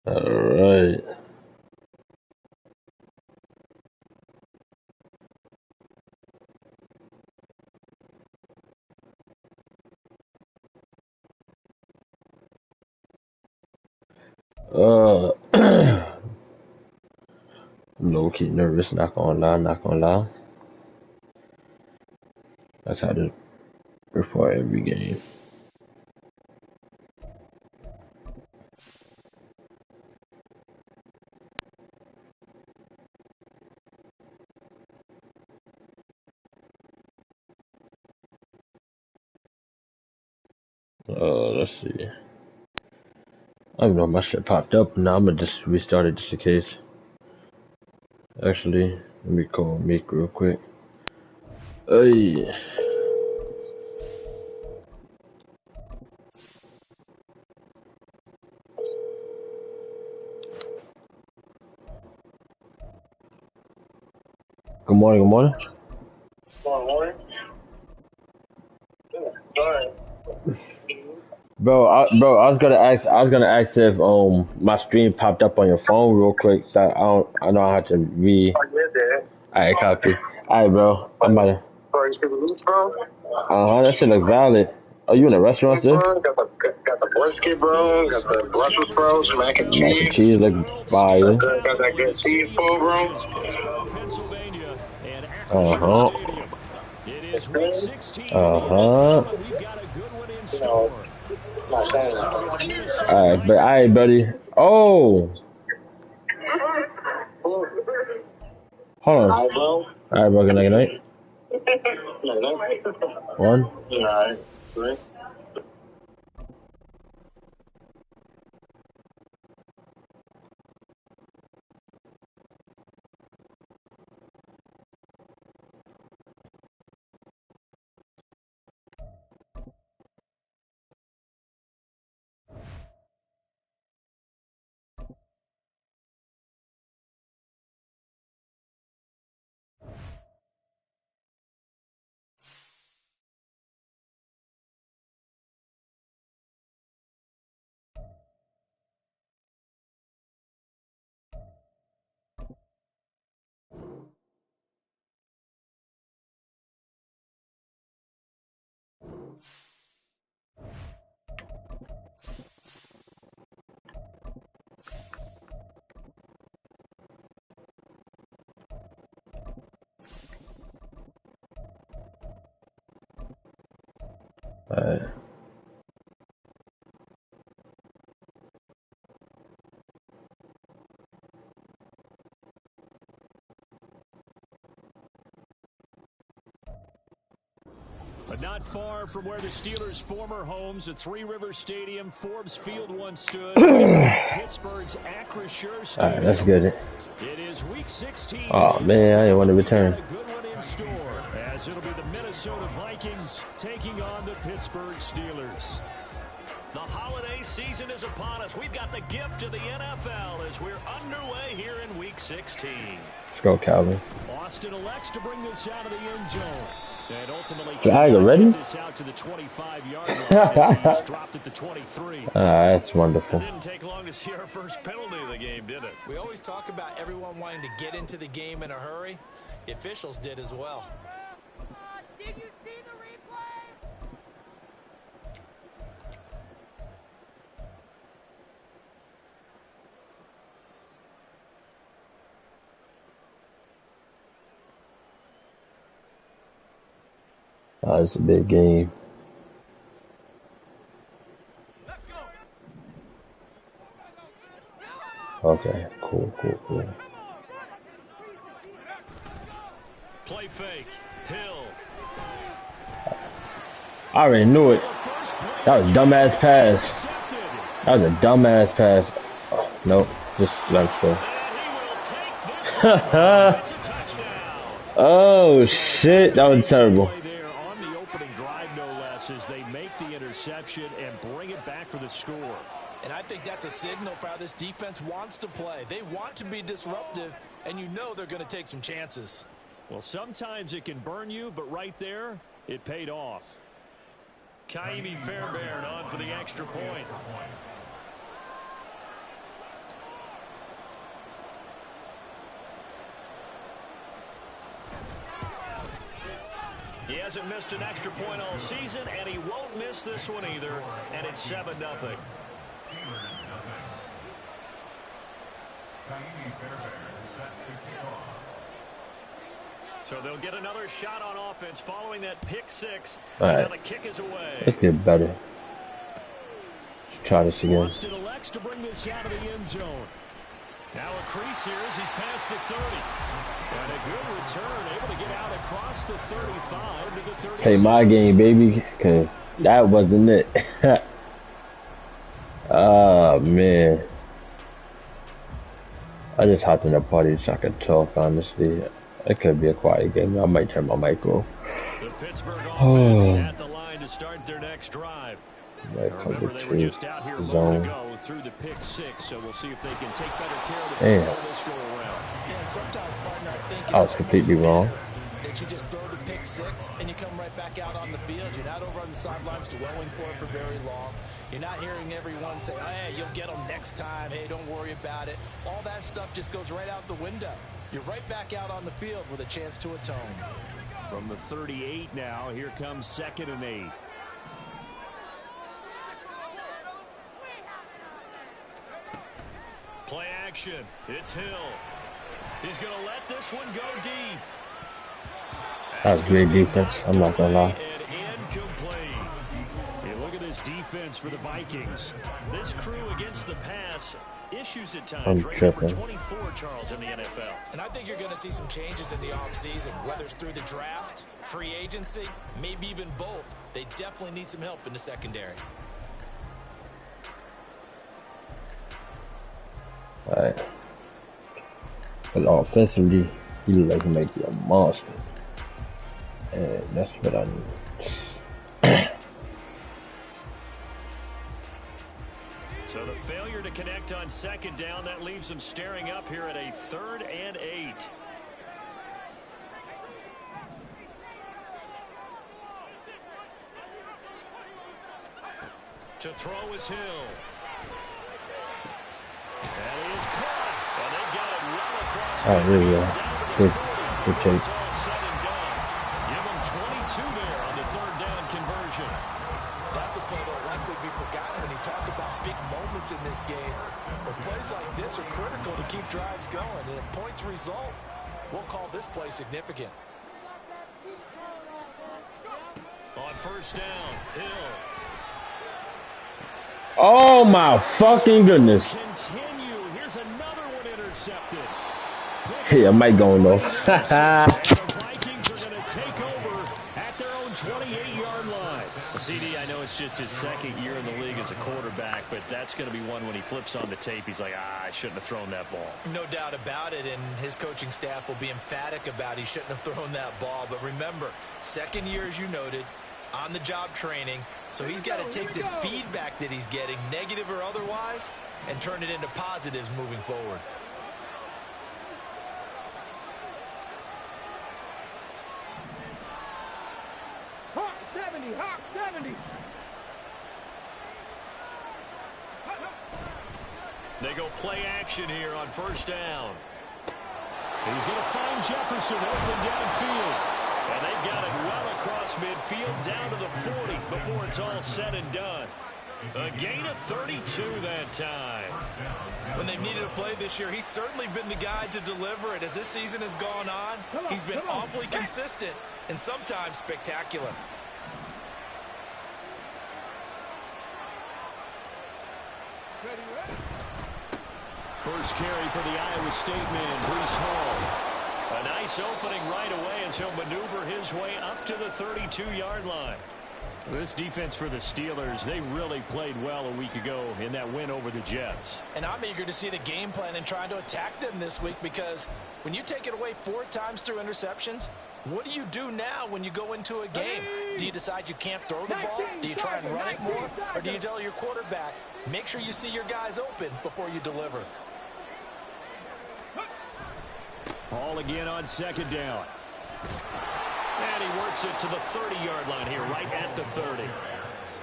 Alright. I'm low-key nervous, not gonna lie, not gonna lie. That's how to before every game. Let's see. I don't know if my shit popped up. Now I'm gonna just restart it just in case. Actually, let me call Meek real quick. Hey. Good morning, good morning. Good morning. Sorry. Bro, I was gonna ask if my stream popped up on your phone real quick, so I know I have to Oh, yeah, Dad. Alright, copy. Alright, bro. I'm about to. Sorry, you see the loose, bro? That shit look valid. Are you in a restaurant still? Got the brisket, bro. Got the Brussels sprouts, mac and cheese. Mac and cheese look fire. Got that good cheese pull, bro. Pittsburgh, Pennsylvania, and Uh-huh. Stadium. It is week 16 Uh-huh. and we've got a good one in store. Not saying Alright, buddy. Oh! Hold on. Alright, bro. Alright, bro. Good night. One. Alright. Right. Alright. But not far from where the Steelers' former homes at Three Rivers Stadium, Forbes Field once stood, Pittsburgh's Acrisure Stadium. Alright, let's get it. It is week 16. Oh, man, I didn't want to return. A good one in store, as it'll be the Minnesota Vikings taking on the Pittsburgh Steelers. The holiday season is upon us. We've got the gift of the NFL as we're underway here in week 16. Let's go, Calvin. Austin elects to bring this out of the end zone. And ultimately, ready? this out to the 25-yard line as he's dropped at the 23. That's wonderful. It didn't take long to see our first penalty of the game, did it? We always talk about everyone wanting to get into the game in a hurry. The officials did as well. Did you see the replay? It's a big game. Okay, cool. Play fake. Hill. I already knew it. That was a dumbass pass. That was a dumbass pass. Oh, nope, just let him go. Oh shit, that was terrible. On the opening drive, no less, as they make the interception and bring it back for the score. And I think that's a signal for how this defense wants to play. They want to be disruptive, and you know they're going to take some chances. Well, sometimes it can burn you, but right there, it paid off. Kaimi Fairbairn on for the extra point. He hasn't missed an extra point all season, and he won't miss this one either, and it's 7-0. So they'll get another shot on offense following that pick six. All right. Now the kick is away. Let's get better. Let's try this again. Austin elects to bring this out of the end zone. Now a crease here as he's past the 30. And a good return, able to get out across the 35 to the 36. Play my game, baby, because that wasn't it. Oh, man. I just hopped in a party so I could talk, honestly. It could be a quiet game. I might turn my mic off. The Pittsburgh offense at the line to start their next drive. Remember, they were just out here a moment ago through the pick six, so we'll see if they can take better care of the football this go around. Yeah, and sometimes, partner, I think I was completely wrong. That you just throw the pick six and you come right back out on the field. You're not over on the sidelines dwelling for it for very long. You're not hearing everyone say, oh, hey, you'll get them next time. Hey, don't worry about it. All that stuff just goes right out the window. You're right back out on the field with a chance to atone. From the 38 now, here comes 2nd and 8. Play action. It's Hill. He's going to let this one go deep. That's great defense. I'm not going to lie. And incomplete. You look at this defense for the Vikings. This crew against the pass, issues at times. I'm tripping. 24, Charles, in the NFL. And I think you're going to see some changes in the offseason, whether it's through the draft, free agency, maybe even both. They definitely need some help in the secondary. Alright. But offensively, he looks like he might be a monster. And that's what I need. So the failure to connect on 2nd down, that leaves them staring up here at a 3rd and 8. To throw is Hill. And he is caught. And they've got it well across. Oh, there we go. Good take. It's all said and done. Give them 22 there on the 3rd down conversion. That's a play that will likely be forgotten when you talk about big moments in this game. But plays like this are critical to keep drives going. And if points result, we'll call this play significant. On 1st down, Hill. Oh my fucking goodness. Continue. Here's another one intercepted. Hey, I might go off. The Vikings are going to take over at their own 28-yard line. CD, I know it's just his 2nd year in the league as a quarterback, but that's going to be one when he flips on the tape, he's like, I shouldn't have thrown that ball. No doubt about it, and his coaching staff will be emphatic about he shouldn't have thrown that ball. But remember, 2nd year, as you noted, on-the-job training, so he's got to take this feedback that he's getting, negative or otherwise, and turn it into positives moving forward. Hawk 70, Hawk 70. They go play action here on 1st down. He's going to find Jefferson open downfield. And they've got it well across midfield down to the 40 before it's all said and done. A gain of 32 that time. When they've needed a play this year, he's certainly been the guy to deliver it. As this season has gone on, he's been awfully consistent and sometimes spectacular. First carry for the Iowa State man, Breece Hall. A nice opening right away as he'll maneuver his way up to the 32-yard line. This defense for the Steelers, they really played well a week ago in that win over the Jets. And I'm eager to see the game plan and trying to attack them this week, because when you take it away 4 times through interceptions, what do you do now when you go into a game? Do you decide you can't throw the ball? Do you try and run it more? Or do you tell your quarterback, make sure you see your guys open before you deliver? Ball again on 2nd down. And he works it to the 30-yard line here, right at the 30.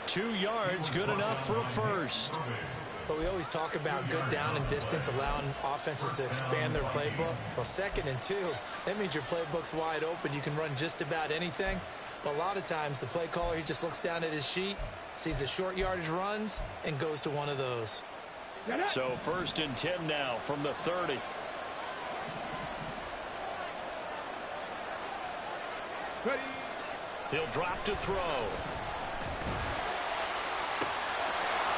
2 yards, good enough for a first. But we always talk about good down and distance, allowing offenses to expand their playbook. Well, 2nd and 2, that means your playbook's wide open. You can run just about anything. But a lot of times the play caller, he just looks down at his sheet, sees the short yardage runs, and goes to one of those. So 1st and 10 now from the 30. He'll drop to throw.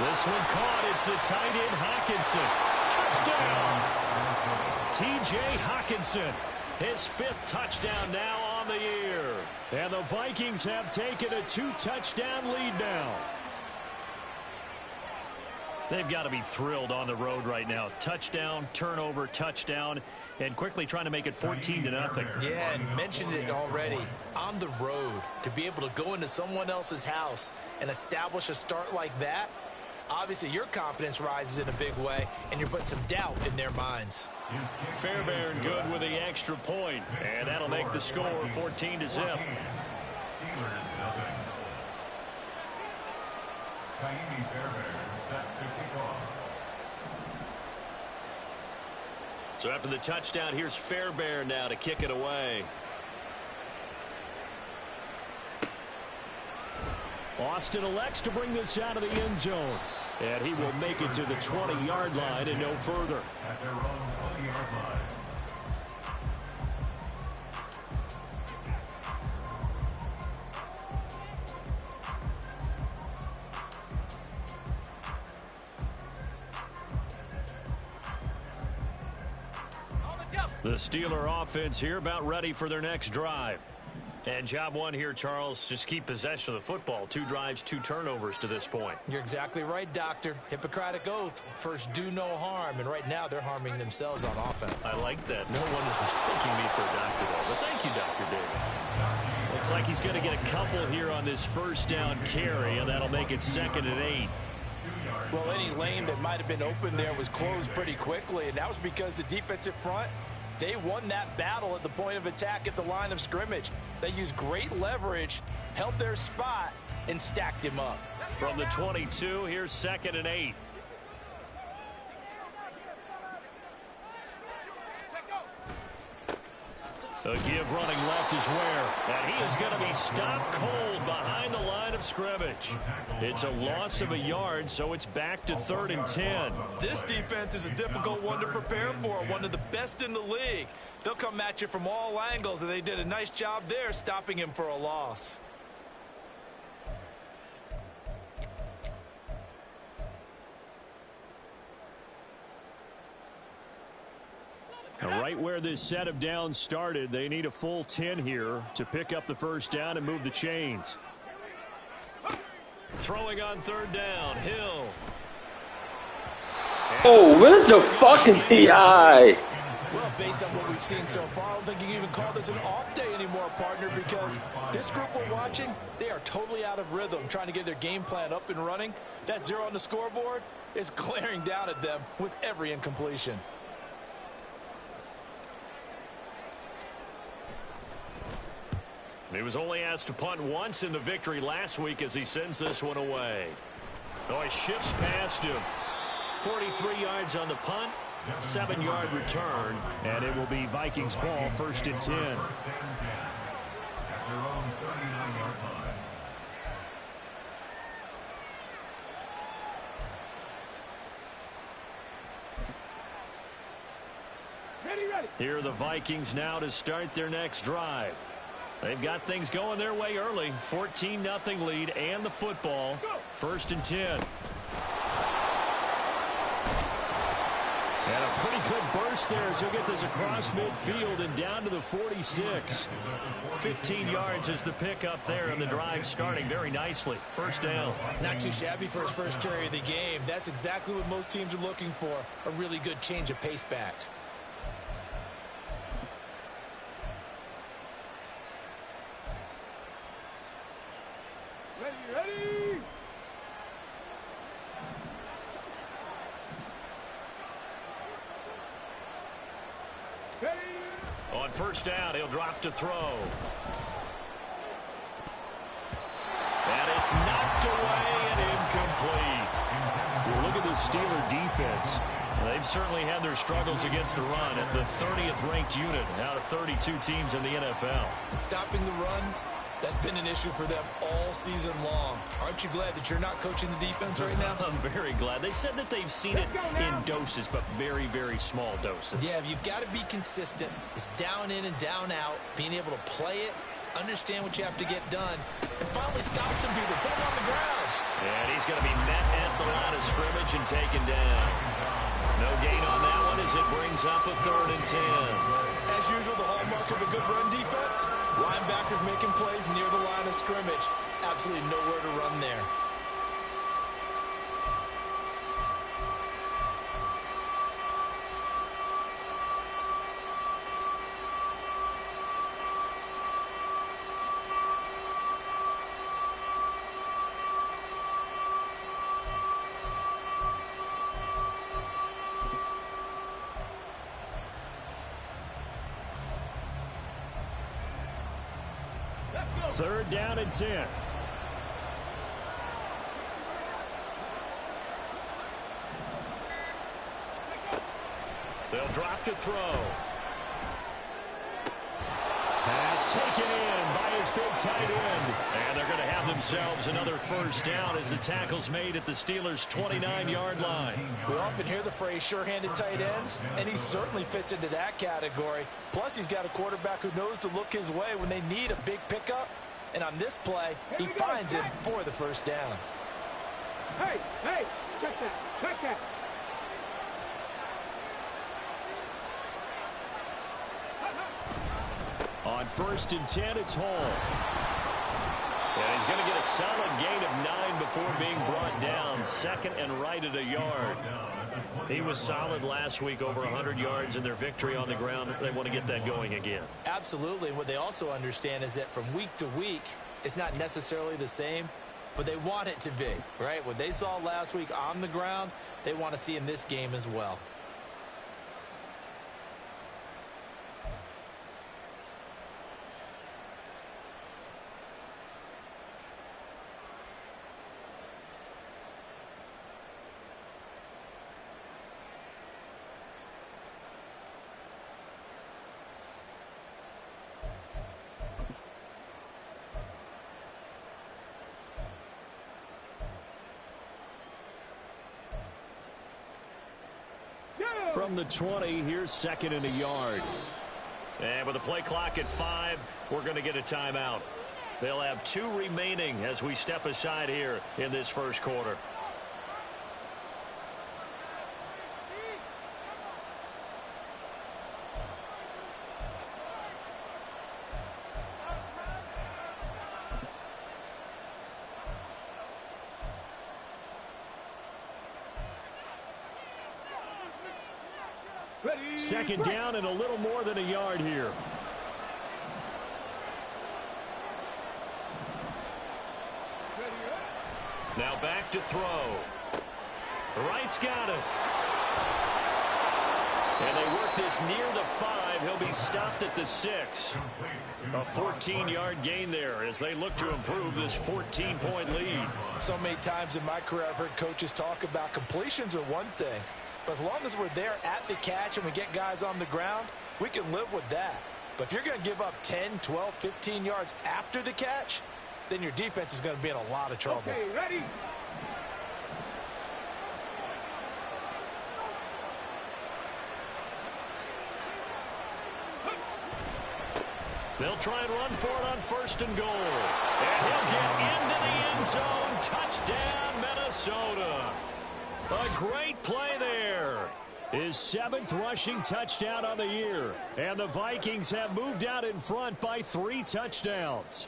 This one caught. It's the tight end Hockenson. Touchdown. T.J. Hockenson. His 5th touchdown now on the year. And the Vikings have taken a 2-touchdown lead now. They've got to be thrilled on the road right now. Touchdown, turnover, touchdown, and quickly trying to make it 14-0. Yeah, and mentioned it already. On the road, to be able to go into someone else's house and establish a start like that, obviously your confidence rises in a big way, and you're putting some doubt in their minds. Fairbairn good with the extra point, and that'll make the score 14-0. So after the touchdown, here's Fairbairn now to kick it away. Austin elects to bring this out of the end zone. And he will make it to the 20-yard line and no further. At their own 20-yard line. The Steeler offense here about ready for their next drive. And job one here, Charles, just keep possession of the football. 2 drives, 2 turnovers to this point. You're exactly right, Doctor. Hippocratic oath. First, do no harm. And right now, they're harming themselves on offense. I like that. No one is mistaking me for a doctor, though. But thank you, Dr. Davis. Looks like he's going to get a couple here on this 1st down carry, and that'll make it 2nd and 8. Well, any lane that might have been open there was closed pretty quickly, and that was because the defensive front, they won that battle at the point of attack at the line of scrimmage. They used great leverage, held their spot, and stacked him up. From the 22, here's 2nd and 8. A give running left is Ware, and he is going to be stopped cold behind the line of scrimmage. It's a loss of a yard, so it's back to 3rd and 10. This defense is a difficult one to prepare for, one of the best in the league. They'll come at you from all angles, and they did a nice job there stopping him for a loss. Now, right where this set of downs started, they need a full 10 here to pick up the 1st down and move the chains. Throwing on 3rd down, Hill. Oh, where's the fucking PI? Well, based on what we've seen so far, I don't think you can even call this an off day anymore, partner, because this group we're watching, they are totally out of rhythm, trying to get their game plan up and running. That 0 on the scoreboard is glaring down at them with every incompletion. He was only asked to punt once in the victory last week as he sends this one away. Oh, he shifts past him. 43 yards on the punt, 7-yard return, and it will be Vikings ball, 1st and 10. At their own 39-yard line. Ready. Here are the Vikings now to start their next drive. They've got things going their way early. 14-0 lead and the football. 1st and 10. And a pretty good burst there as he'll get this across midfield and down to the 46. 15 yards is the pickup there, and the drive starting very nicely. 1st down. Not too shabby for his first carry of the game. That's exactly what most teams are looking for, a really good change of pace back. Ready. On 1st down, he'll drop to throw. And it's knocked away and incomplete. Well, look at the Steeler defense. They've certainly had their struggles against the run at the 30th ranked unit out of 32 teams in the NFL. Stopping the run That's been an issue for them all season long. Aren't you glad that you're not coaching the defense right now? I'm very glad. They said that they've seen it in doses, but very, very small doses. Yeah, you've got to be consistent. It's down in and down out, being able to play it, understand what you have to get done, and finally stop some people, put them on the ground. And he's going to be met at the line of scrimmage and taken down. No gain on that one as it brings up a 3rd and 10. As usual, the hallmark of a good run defense, linebackers making plays near the line of scrimmage. Absolutely nowhere to run there. Third down and 10. They'll drop to throw. Pass taken in by his big tight end. And they're going to have themselves another first down as the tackle's made at the Steelers' 29-yard line. We often hear the phrase sure-handed tight ends, and he certainly fits into that category. Plus, he's got a quarterback who knows to look his way when they need a big pickup. And on this play, he finds him for the first down. Hey, check that. On 1st and 10, it's Hall. And he's going to get a solid gain of 9 before being brought down. 2nd and right at a yard. He was solid last week, over 100 yards in their victory on the ground. They want to get that going again. Absolutely. What they also understand is that from week to week, it's not necessarily the same, but they want it to be, right? What they saw last week on the ground, they want to see in this game as well. From the 20, here's 2nd and a yard. And with the play clock at 5, we're going to get a timeout. They'll have 2 remaining as we step aside here in this first quarter. Second down and a little more than a yard here. Now back to throw. Wright's got it. And they work this near the 5. He'll be stopped at the 6. A 14-yard gain there as they look to improve this 14-point lead. So many times in my career I've heard coaches talk about completions are one thing. But as long as we're there at the catch and we get guys on the ground, we can live with that. But if you're going to give up 10, 12, 15 yards after the catch, then your defense is going to be in a lot of trouble. Okay, ready? They'll try and run for it on 1st and goal. And he'll get into the end zone. Touchdown, Minnesota. A great play there. His 7th rushing touchdown on the year. And the Vikings have moved out in front by 3 touchdowns.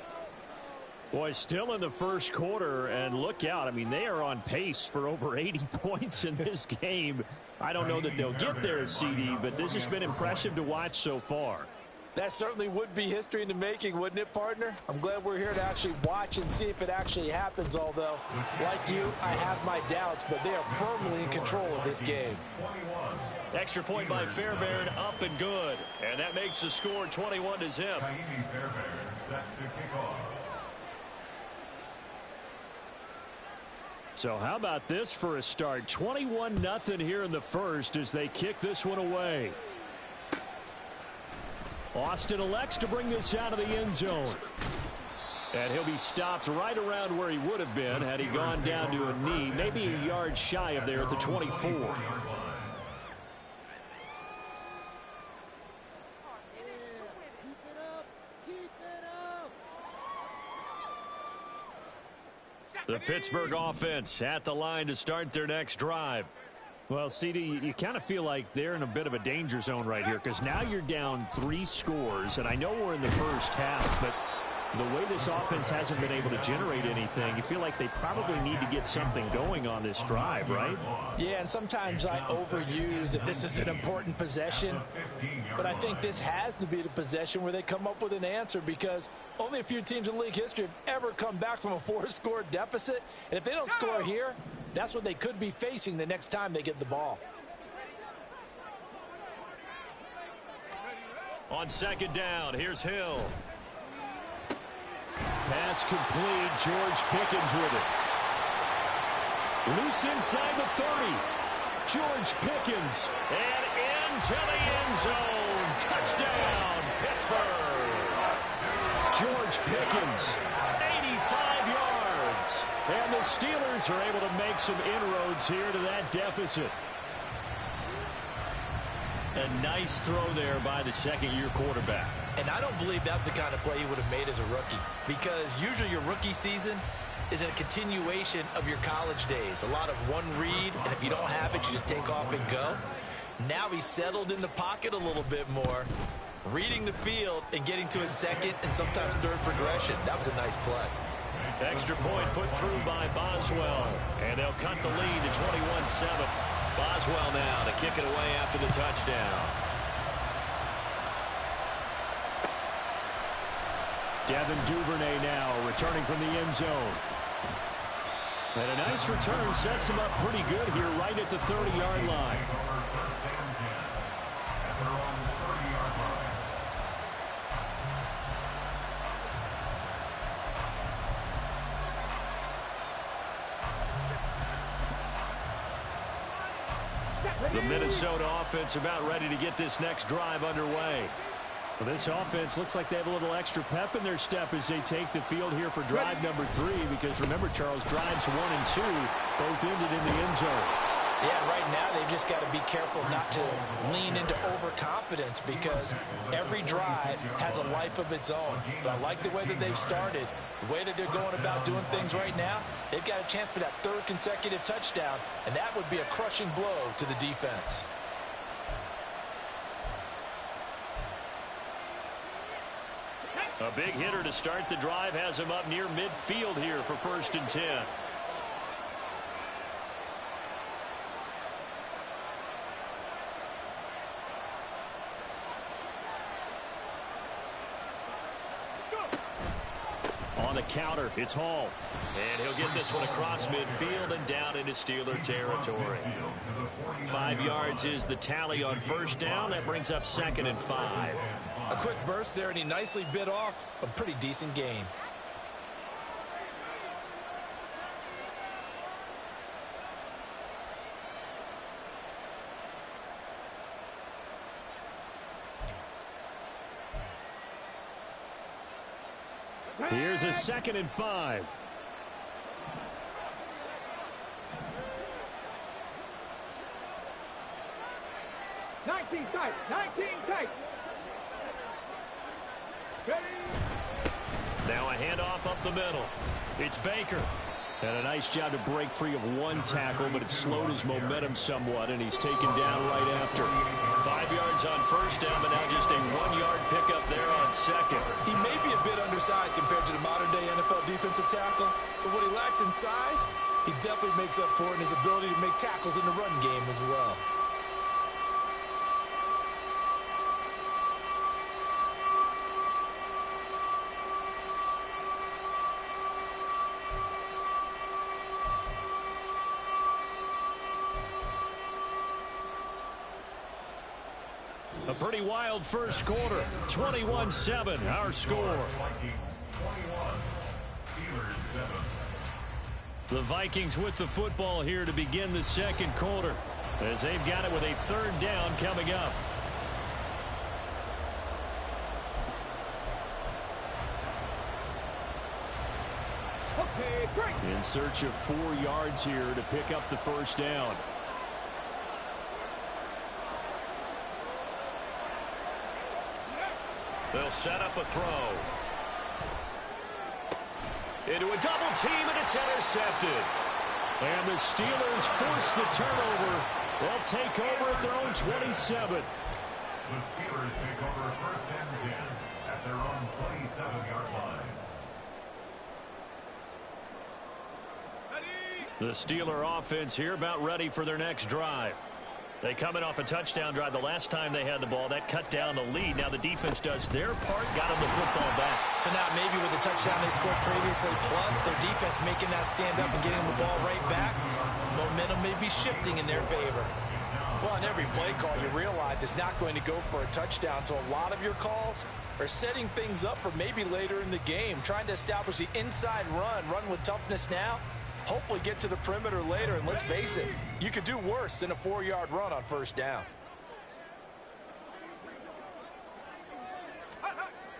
Boy, still in the first quarter, and look out. I mean, they are on pace for over 80 points in this game. I don't know that they'll get there, CD, but this has been impressive to watch so far. That certainly would be history in the making, wouldn't it, partner? I'm glad we're here to actually watch and see if it actually happens, although, like you, I have my doubts, but they are firmly in control of this game. Extra point by Fairbairn, up and good. And that makes the score 21-0. Fairbairn set to kick off. So how about this for a start? 21-0 here in the first as they kick this one away. Austin elects to bring this out of the end zone. And he'll be stopped right around where he would have been had he gone down to a knee, maybe a yard shy of there at the 24. The Pittsburgh offense at the line to start their next drive. Well, CD, you kind of feel like they're in a bit of a danger zone right here because now you're down 3 scores, and I know we're in the first half, but the way this offense hasn't been able to generate anything, you feel like they probably need to get something going on this drive, right? Yeah, and sometimes I overuse that this is an important possession, but I think this has to be the possession where they come up with an answer because only a few teams in league history have ever come back from a 4-score deficit, and if they don't score here, that's what they could be facing the next time they get the ball. On second down, here's Hill. Pass complete. George Pickens with it. Loose inside the 30. George Pickens. And into the end zone. Touchdown, Pittsburgh. George Pickens. 85 yards. And the Steelers are able to make some inroads here to that deficit. A nice throw there by the second-year quarterback. And I don't believe that was the kind of play he would have made as a rookie because usually your rookie season is a continuation of your college days. A lot of one read, and if you don't have it, you just take off and go. Now he's settled in the pocket a little bit more, reading the field and getting to his second and sometimes third progression. That was a nice play. Extra point put through by Boswell. And they'll cut the lead to 21-7. Boswell now to kick it away after the touchdown. Devin Duvernay now returning from the end zone. And a nice return sets him up pretty good here right at the 30-yard line. The Minnesota offense about ready to get this next drive underway. Well, this offense looks like they have a little extra pep in their step as they take the field here for drive number 3 because remember, Charles, drives 1 and 2 both ended in the end zone. Yeah, right now they've just got to be careful not to lean into overconfidence because every drive has a life of its own. But I like the way that they've started, the way that they're going about doing things right now. They've got a chance for that 3rd consecutive touchdown, and that would be a crushing blow to the defense. A big hitter to start the drive has him up near midfield here for 1st and 10. On the counter, it's Hall. And he'll get this one across midfield and down into Steeler territory. 5 yards is the tally on 1st down. That brings up 2nd and 5. A quick burst there, and he nicely bit off a pretty decent gain. Here's a 2nd and 5. Nineteen tight. Now a handoff up the middle. It's Baker. And a nice job to break free of 1 tackle, but it slowed his momentum somewhat, and he's taken down right after. 5 yards on 1st down, but now just a 1-yard pickup there on 2nd. He may be a bit undersized compared to the modern-day NFL defensive tackle, but what he lacks in size, he definitely makes up for in his ability to make tackles in the run game as well. A pretty wild first quarter. 21-7, our score. The Vikings with the football here to begin the 2nd quarter as they've got it with a 3rd down coming up. In search of 4 yards here to pick up the first down. They'll set up a throw. Into a double team, and it's intercepted. And the Steelers force the turnover. They'll take over at their own 27. The Steelers take over first and 10 at their own 27-yard line. The Steeler offense here about ready for their next drive. They come in off a touchdown drive the last time they had the ball. That cut down the lead. Now the defense does their part, got them the football back. So now maybe with the touchdown they scored previously, plus their defense making that stand up and getting the ball right back, momentum may be shifting in their favor. Well, on every play call, you realize it's not going to go for a touchdown, so a lot of your calls are setting things up for maybe later in the game, trying to establish the inside run with toughness now, hopefully get to the perimeter later, and let's face it, you could do worse than a 4-yard run on first down.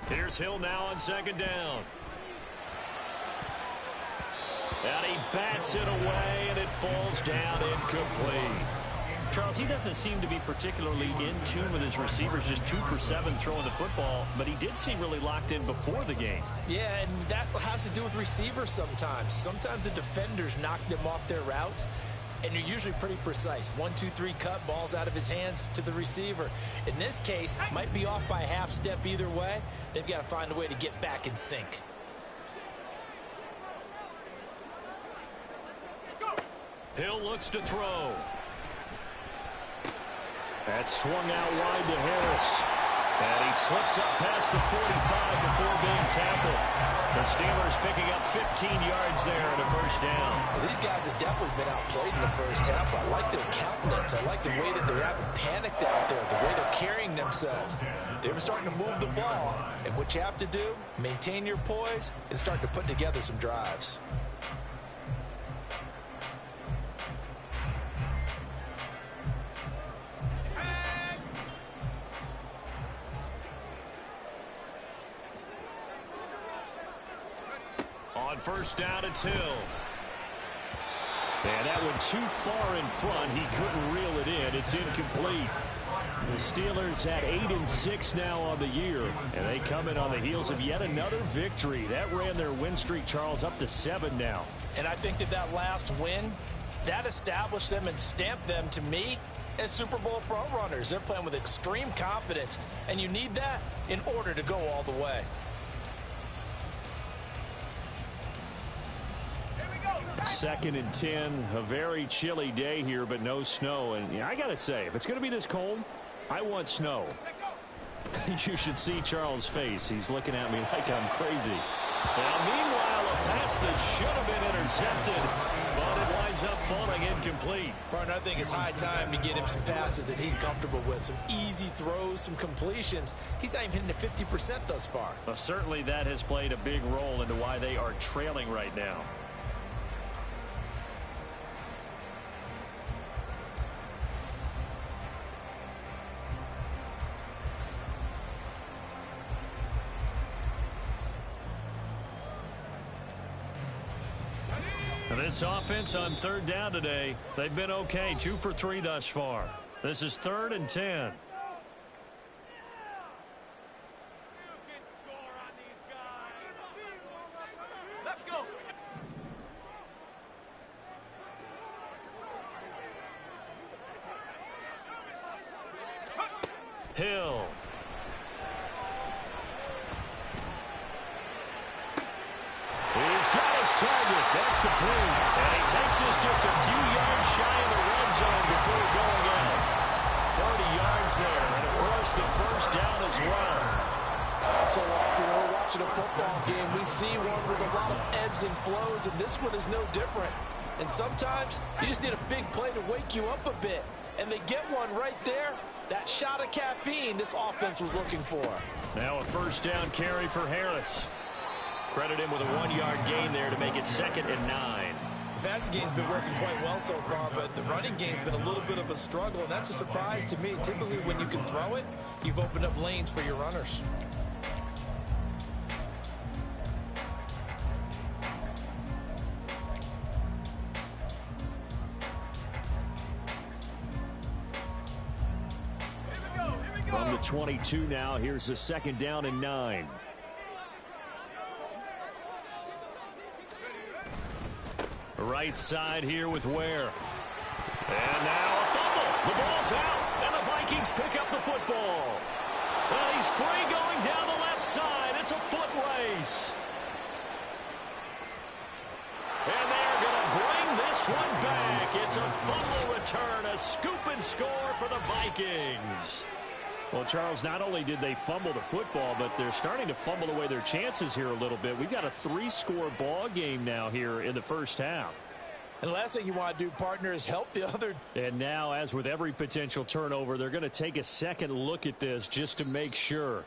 Here's Hill now on second down. And he bats it away, and it falls down incomplete. Charles, he doesn't seem to be particularly in tune with his receivers, just 2 for 7 throwing the football, but he did seem really locked in before the game. Yeah, and that has to do with receivers sometimes. Sometimes the defenders knock them off their routes, and you're usually pretty precise. 1, 2, 3 cut, balls out of his hands to the receiver. In this case, might be off by a half step either way. They've got to find a way to get back in sync. Hill looks to throw. That's swung out wide to Harris. And he slips up past the 45 before being tackled. The Steelers picking up 15 yards there and a first down. Well, these guys have definitely been outplayed in the first half. I like their countenance. I like the way that they haven't panicked out there, the way they're carrying themselves. They were starting to move the ball. And what you have to do, maintain your poise and start to put together some drives. On first down, it's Hill. And that one too far in front. He couldn't reel it in. It's incomplete. The Steelers had 8-6 now on the year, and they come in on the heels of yet another victory. That ran their win streak, Charles, up to 7 now. And I think that last win, that established them and stamped them, to me, as Super Bowl front runners. They're playing with extreme confidence, and you need that in order to go all the way. Second and 10, a very chilly day here, but no snow. And yeah, I got to say, if it's going to be this cold, I want snow. You should see Charles' face. He's looking at me like I'm crazy. Now, meanwhile, a pass that should have been intercepted, but it winds up falling incomplete. Partner, I think it's high time to get him some passes that he's comfortable with, some easy throws, some completions. He's not even hitting the 50% thus far. Well, certainly that has played a big role into why they are trailing right now. This offense on third down today, they've been okay. 2 for 3 thus far. This is 3rd and 10. Hill. He's got his target. That's complete. And he takes us just a few yards shy of the red zone before going out. 30 yards there. And, of course, the first down as well. So often when we're watching a football game, we see one with a lot of ebbs and flows, and this one is no different. And sometimes you just need a big play to wake you up a bit. And they get one right there. That shot of caffeine this offense was looking for. Now a first down carry for Harris. Credit him with a 1-yard gain there to make it 2nd and 9. The passing game's been working quite well so far, but the running game's been a little bit of a struggle, and that's a surprise to me. Typically, when you can throw it, you've opened up lanes for your runners. From the 22 now, here's the 2nd down and 9. Right side here with Ware. And now a fumble. The ball's out, and the Vikings pick up the football. Well, he's free going down the left side. It's a foot race. And they're going to bring this one back. It's a fumble return, a scoop and score for the Vikings. Well, Charles, not only did they fumble the football, but they're starting to fumble away their chances here a little bit. We've got a 3-score ball game now here in the first half. And the last thing you want to do, partner, is help the other. And now, as with every potential turnover, they're going to take a second look at this just to make sure.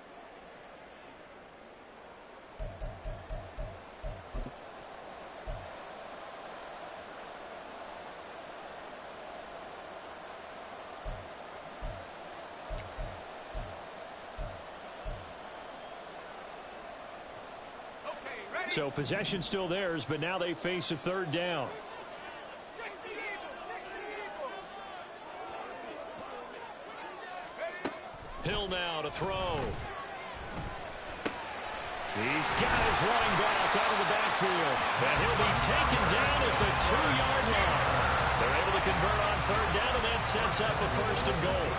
So possession still theirs, but now they face a 3rd down. Hill now to throw. He's got his running back out of the backfield. And he'll be taken down at the 2-yard line. They're able to convert on 3rd down, and that sets up a 1st and goal.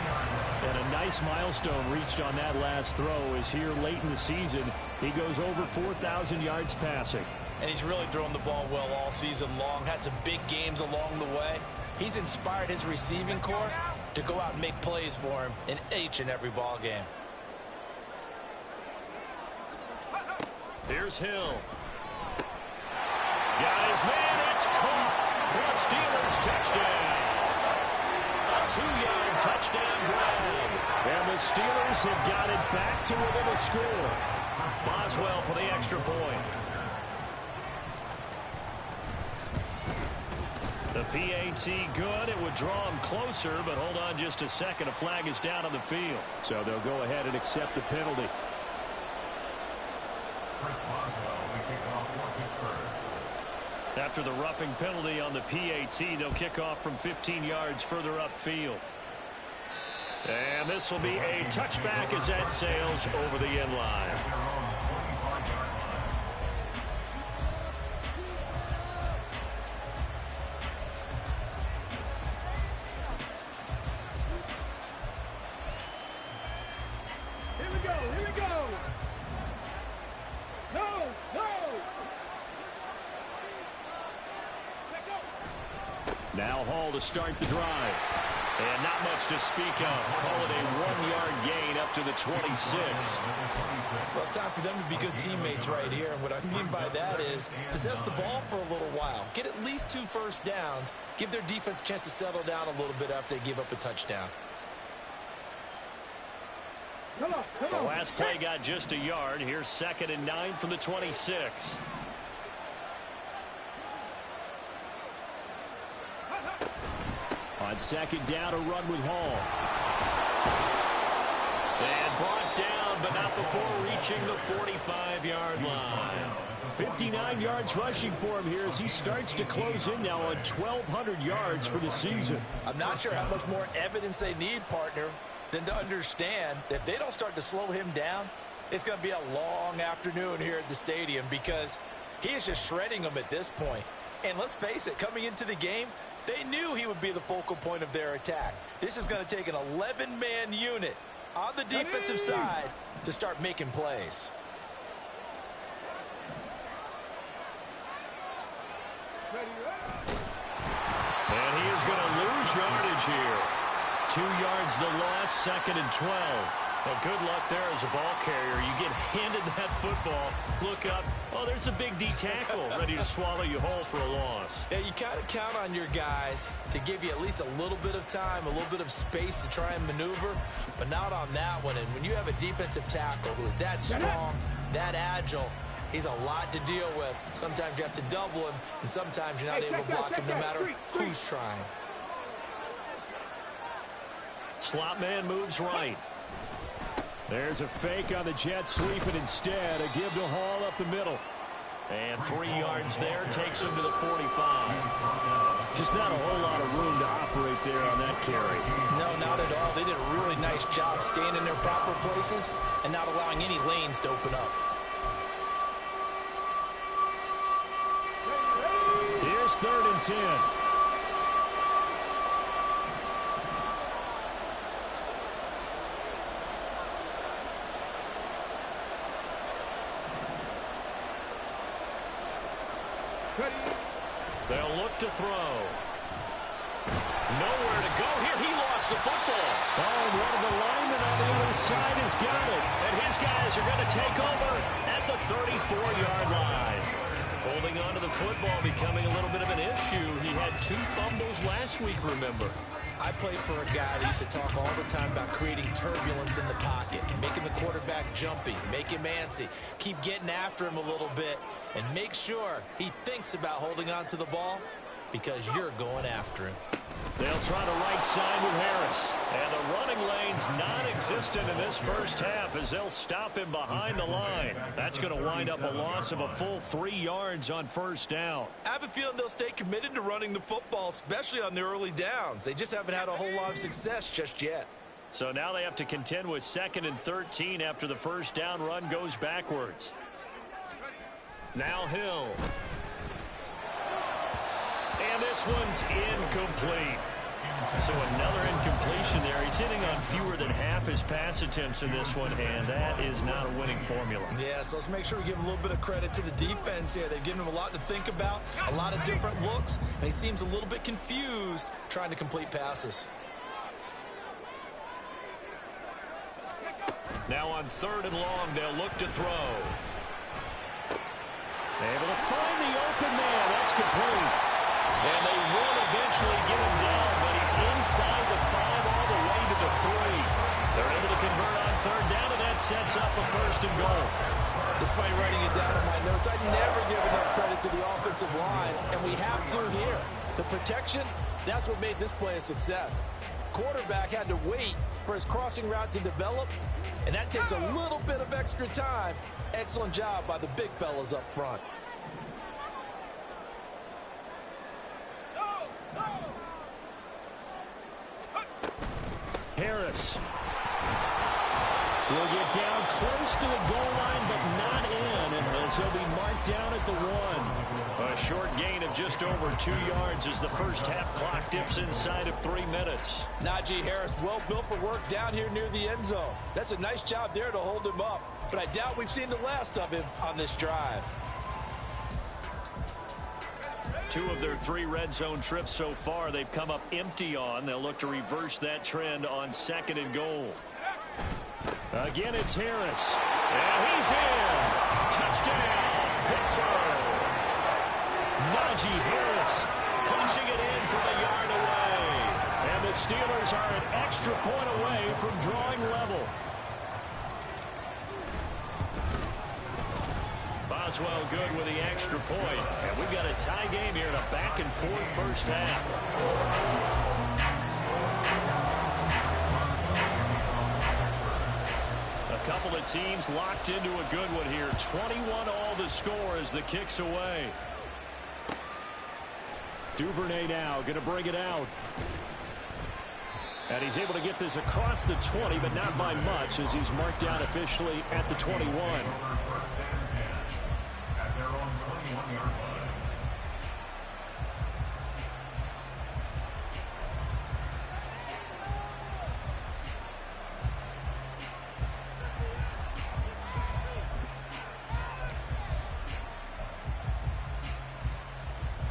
And a nice milestone reached on that last throw is here late in the season. He goes over 4,000 yards passing. And he's really thrown the ball well all season long. Had some big games along the way. He's inspired his receiving corps to go out and make plays for him in each and every ball game. Here's Hill. Got his man. It's caught for a Steelers touchdown. A 2-yard touchdown grab. And the Steelers have got it back to within a score. Boswell for the extra point. The PAT good. It would draw him closer, but hold on just a second. A flag is down on the field. So they'll go ahead and accept the penalty. After the roughing penalty on the PAT, they'll kick off from 15 yards further upfield. And this will be a touchback as that sails over the end line. Here we go. No. Now Hall to start the drive. And not much to speak of. Call it a 1-yard gain up to the 26. Well, it's time for them to be good teammates right here. And what I mean by that is possess the ball for a little while. Get at least 2 first downs. Give their defense a chance to settle down a little bit after they give up a touchdown. Come on. The last play got just a yard. Here's 2nd and 9 from the 26. On 2nd down, a run with Hall. And brought down, but not before reaching the 45-yard line. 59 yards rushing for him here as he starts to close in now on 1,200 yards for the season. I'm not sure how much more evidence they need, partner, than to understand that if they don't start to slow him down, it's going to be a long afternoon here at the stadium because he is just shredding them at this point. And let's face it, coming into the game, they knew he would be the focal point of their attack. This is going to take an 11-man unit on the defensive side to start making plays. And he is going to lose yardage here. 2 yards the loss, 2nd and 12. Well, good luck there as a ball carrier. You get handed that football, look up, oh, there's a big D tackle ready to swallow you whole for a loss. Yeah, you kind of count on your guys to give you at least a little bit of time, a little bit of space to try and maneuver, but not on that one. And when you have a defensive tackle who is that strong, that agile, he's a lot to deal with. Sometimes you have to double him, and sometimes you're not able to block him no matter who's trying. Slot man moves right. There's a fake on the jet sweep, and instead a give to Hall up the middle. And 3 yards there takes him to the 45. Just not a whole lot of room to operate there on that that carry. No, not at all. They did a really nice job staying in their proper places and not allowing any lanes to open up. Here's 3rd and 10. They'll look to throw. Nowhere to go here. He lost the football. Oh, and one of the linemen on the other side has got it. And his guys are going to take over at the 34-yard line. Holding on to the football becoming a little bit of an issue. He had 2 fumbles last week, remember. I played for a guy that used to talk all the time about creating turbulence in the pocket, making the quarterback jumpy, make him antsy, keep getting after him a little bit, and make sure he thinks about holding on to the ball because you're going after him. They'll try the right side with Harris. And the running lane's non-existent in this first half as they'll stop him behind the line. That's going to wind up a loss of a full 3 yards on first down. I have a feeling they'll stay committed to running the football, especially on the early downs. They just haven't had a whole lot of success just yet. So now they have to contend with 2nd and 13 after the first down run goes backwards. Now Hill. And this one's incomplete. So another incompletion there. He's hitting on fewer than half his pass attempts in this one, and that is not a winning formula. Yeah, so let's make sure we give a little bit of credit to the defense here. They've given him a lot to think about, a lot of different looks, and he seems a little bit confused trying to complete passes. Now on 3rd and long, they'll look to throw. Able to find the open man. That's complete. And they will eventually get him down, but he's inside the 5 all the way to the 3. They're able to convert on 3rd down, and that sets up a 1st and goal. Despite writing it down in my notes, I never give enough credit to the offensive line, and we have to here. The protection, that's what made this play a success. Quarterback had to wait for his crossing route to develop, and that takes a little bit of extra time. Excellent job by the big fellas up front. Harris will get down close to the goal line, but not in, and as he'll be marked down at the 1. A short gain of just over 2 yards as the first half clock dips inside of 3 minutes. Najee Harris, well built for work down here near the end zone. That's a nice job there to hold him up, but I doubt we've seen the last of him on this drive. 2 of their 3 red zone trips so far they've come up empty on. They'll look to reverse that trend on 2nd and goal. Again, it's Harris. And he's in. Touchdown, Pittsburgh. Najee Harris punching it in from a yard away. And the Steelers are an extra point away from drawing level. Boswell good with the extra point. And we've got a tie game here in a back-and-forth first half. A couple of teams locked into a good one here. 21-all the score as the kick's away. Duvernay now going to bring it out. And he's able to get this across the 20, but not by much as he's marked down officially at the 21.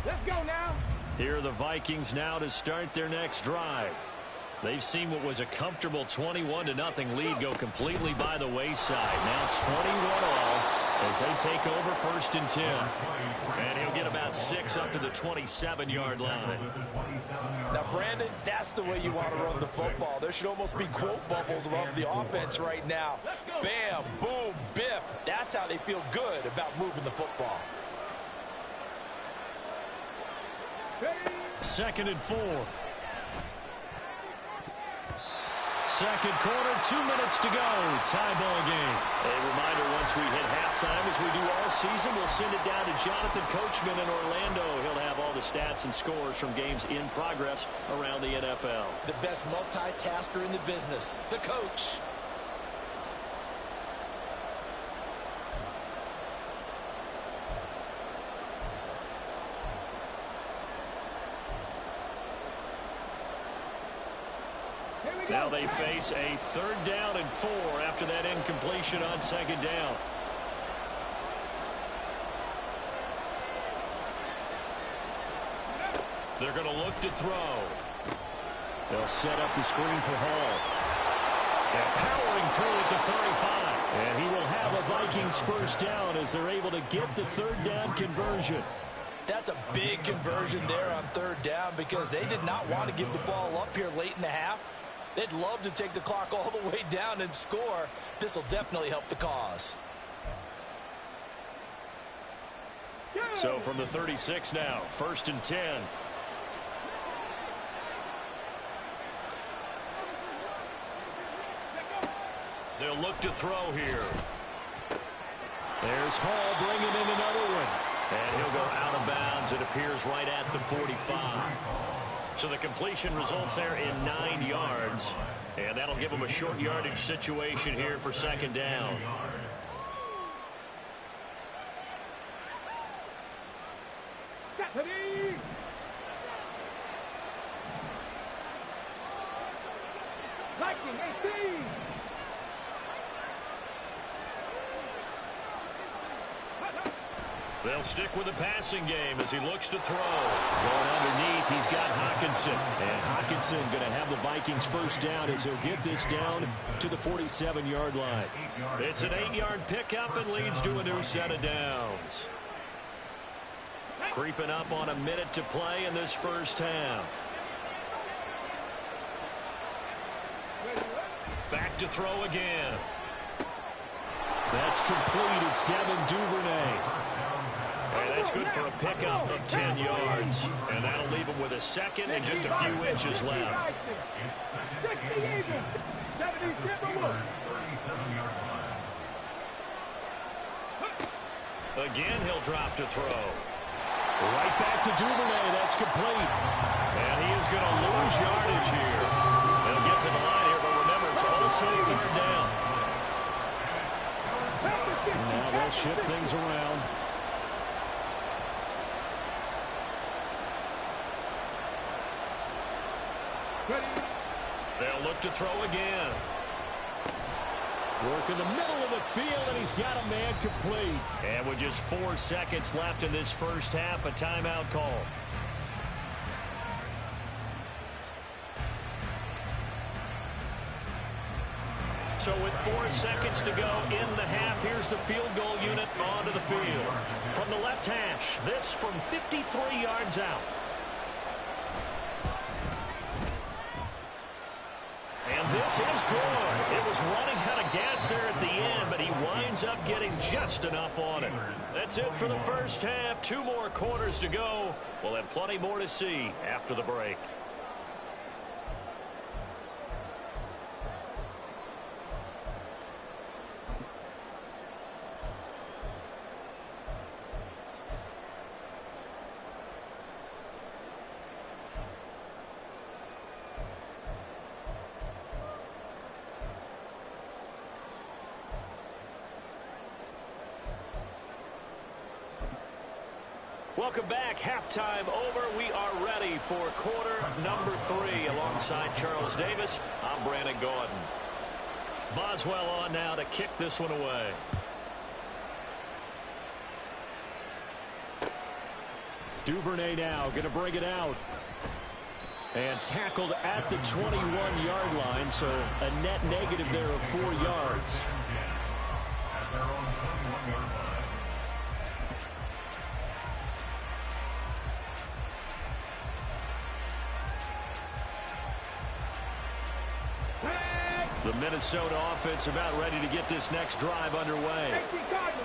Let's go now. Here are the Vikings now to start their next drive. They've seen what was a comfortable 21-0 lead go completely by the wayside. Now 21-all as they take over 1st and 10. And he'll get about 6 up to the 27-yard line. Now, Brandon, that's the way you want to run the football. There should almost be quote bubbles above the offense right now. Bam, boom, biff. That's how they feel good about moving the football. 2nd and 4. second quarter, 2 minutes to go. Tie ball game. A reminder, once we hit halftime, as we do all season, we'll send it down to Jonathan Coachman in Orlando. He'll have all the stats and scores from games in progress around the NFL. The best multitasker in the business, the coach. Now they face a 3rd down and 4 after that incompletion on 2nd down. They're going to look to throw. They'll set up the screen for Hall. And powering through at the 35. And he will have a Vikings first down as they're able to get the 3rd down conversion. That's a big conversion there on 3rd down because they did not want to give the ball up here late in the half. They'd love to take the clock all the way down and score. This will definitely help the cause. So from the 36 now, 1st and 10. They'll look to throw here. There's Hall bringing in another one. And he'll go out of bounds. It appears right at the 45. So the completion results there in 9 yards. And that'll give them a short yardage situation here for 2nd down. They'll stick with the passing game as he looks to throw. Going underneath, he's got Hawkinson. And Hawkinson going to have the Vikings first down as he'll get this down to the 47-yard line. It's an 8-yard pickup and leads to a new set of downs. Creeping up on a minute to play in this first half. Back to throw again. That's complete. It's Devin Duvernay. And that's good for a pickup of 10 yards. And that'll leave him with a 2nd and just a few inches left. Again, he'll drop to throw. Right back to Duvernay. That's complete. And he is going to lose yardage here. They'll get to the line here, but remember, it's also 3rd down. Now they'll shift things around. They'll look to throw again. Work in the middle of the field, and he's got a man complete. And with just 4 seconds left in this first half, a timeout call. So with 4 seconds to go in the half, here's the field goal unit onto the field. From the left hash, this from 53 yards out. And this is good. It was running out of gas there at the end, but he winds up getting just enough on it. That's it for the first half. 2 more quarters to go. We'll have plenty more to see after the break. Welcome back. Halftime over. We are ready for quarter number 3 alongside Charles Davis. I'm Brandon Gordon. Boswell on now to kick this one away. Duvernay now going to bring it out. And tackled at the 21-yard line, so a net negative there of 4 yards. At their own 21-yard line. The Minnesota offense about ready to get this next drive underway.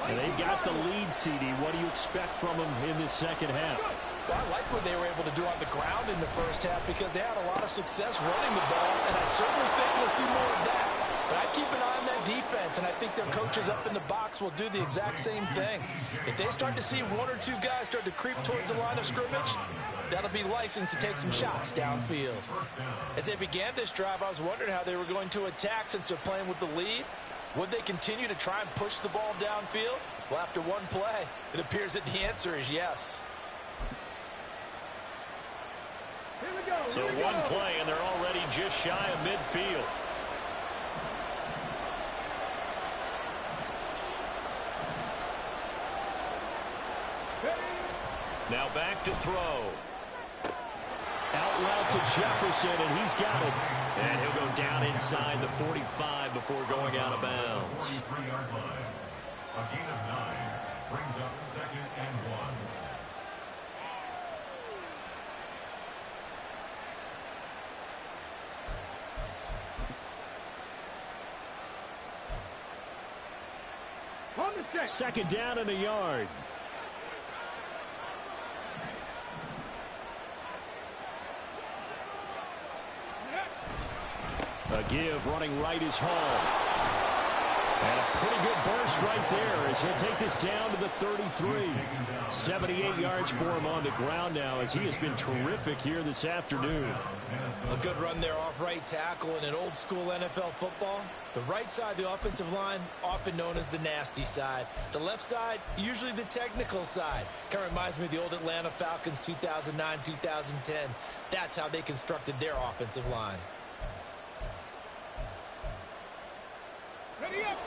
And they've got the lead, CD. What do you expect from them in this second half? Well, I like what they were able to do on the ground in the first half because they had a lot of success running the ball, and I certainly think we'll see more of that. But I'd keep an eye on that defense, and I think their coaches up in the box will do the exact same thing. If they start to see one or two guys start to creep towards the line of scrimmage, that'll be licensed to take some shots downfield. As they began this drive, I was wondering how they were going to attack since they're playing with the lead. Would they continue to try and push the ball downfield? Well, after one play, it appears that the answer is yes. So one play, and they're already just shy of midfield. Now back to throw. Out route to Jefferson, and he's got it. And he'll go down inside the 45 before going out of bounds. 43-yard line. A gain of 9 brings up 2nd and 1. Second down in the yard. A give running right is Hall. And a pretty good burst right there as he'll take this down to the 33. 78 yards for him on the ground now as he has been terrific here this afternoon. A good run there off right tackle in an old school NFL football. The right side of the offensive line, often known as the nasty side. The left side, usually the technical side. Kind of reminds me of the old Atlanta Falcons 2009-2010. That's how they constructed their offensive line.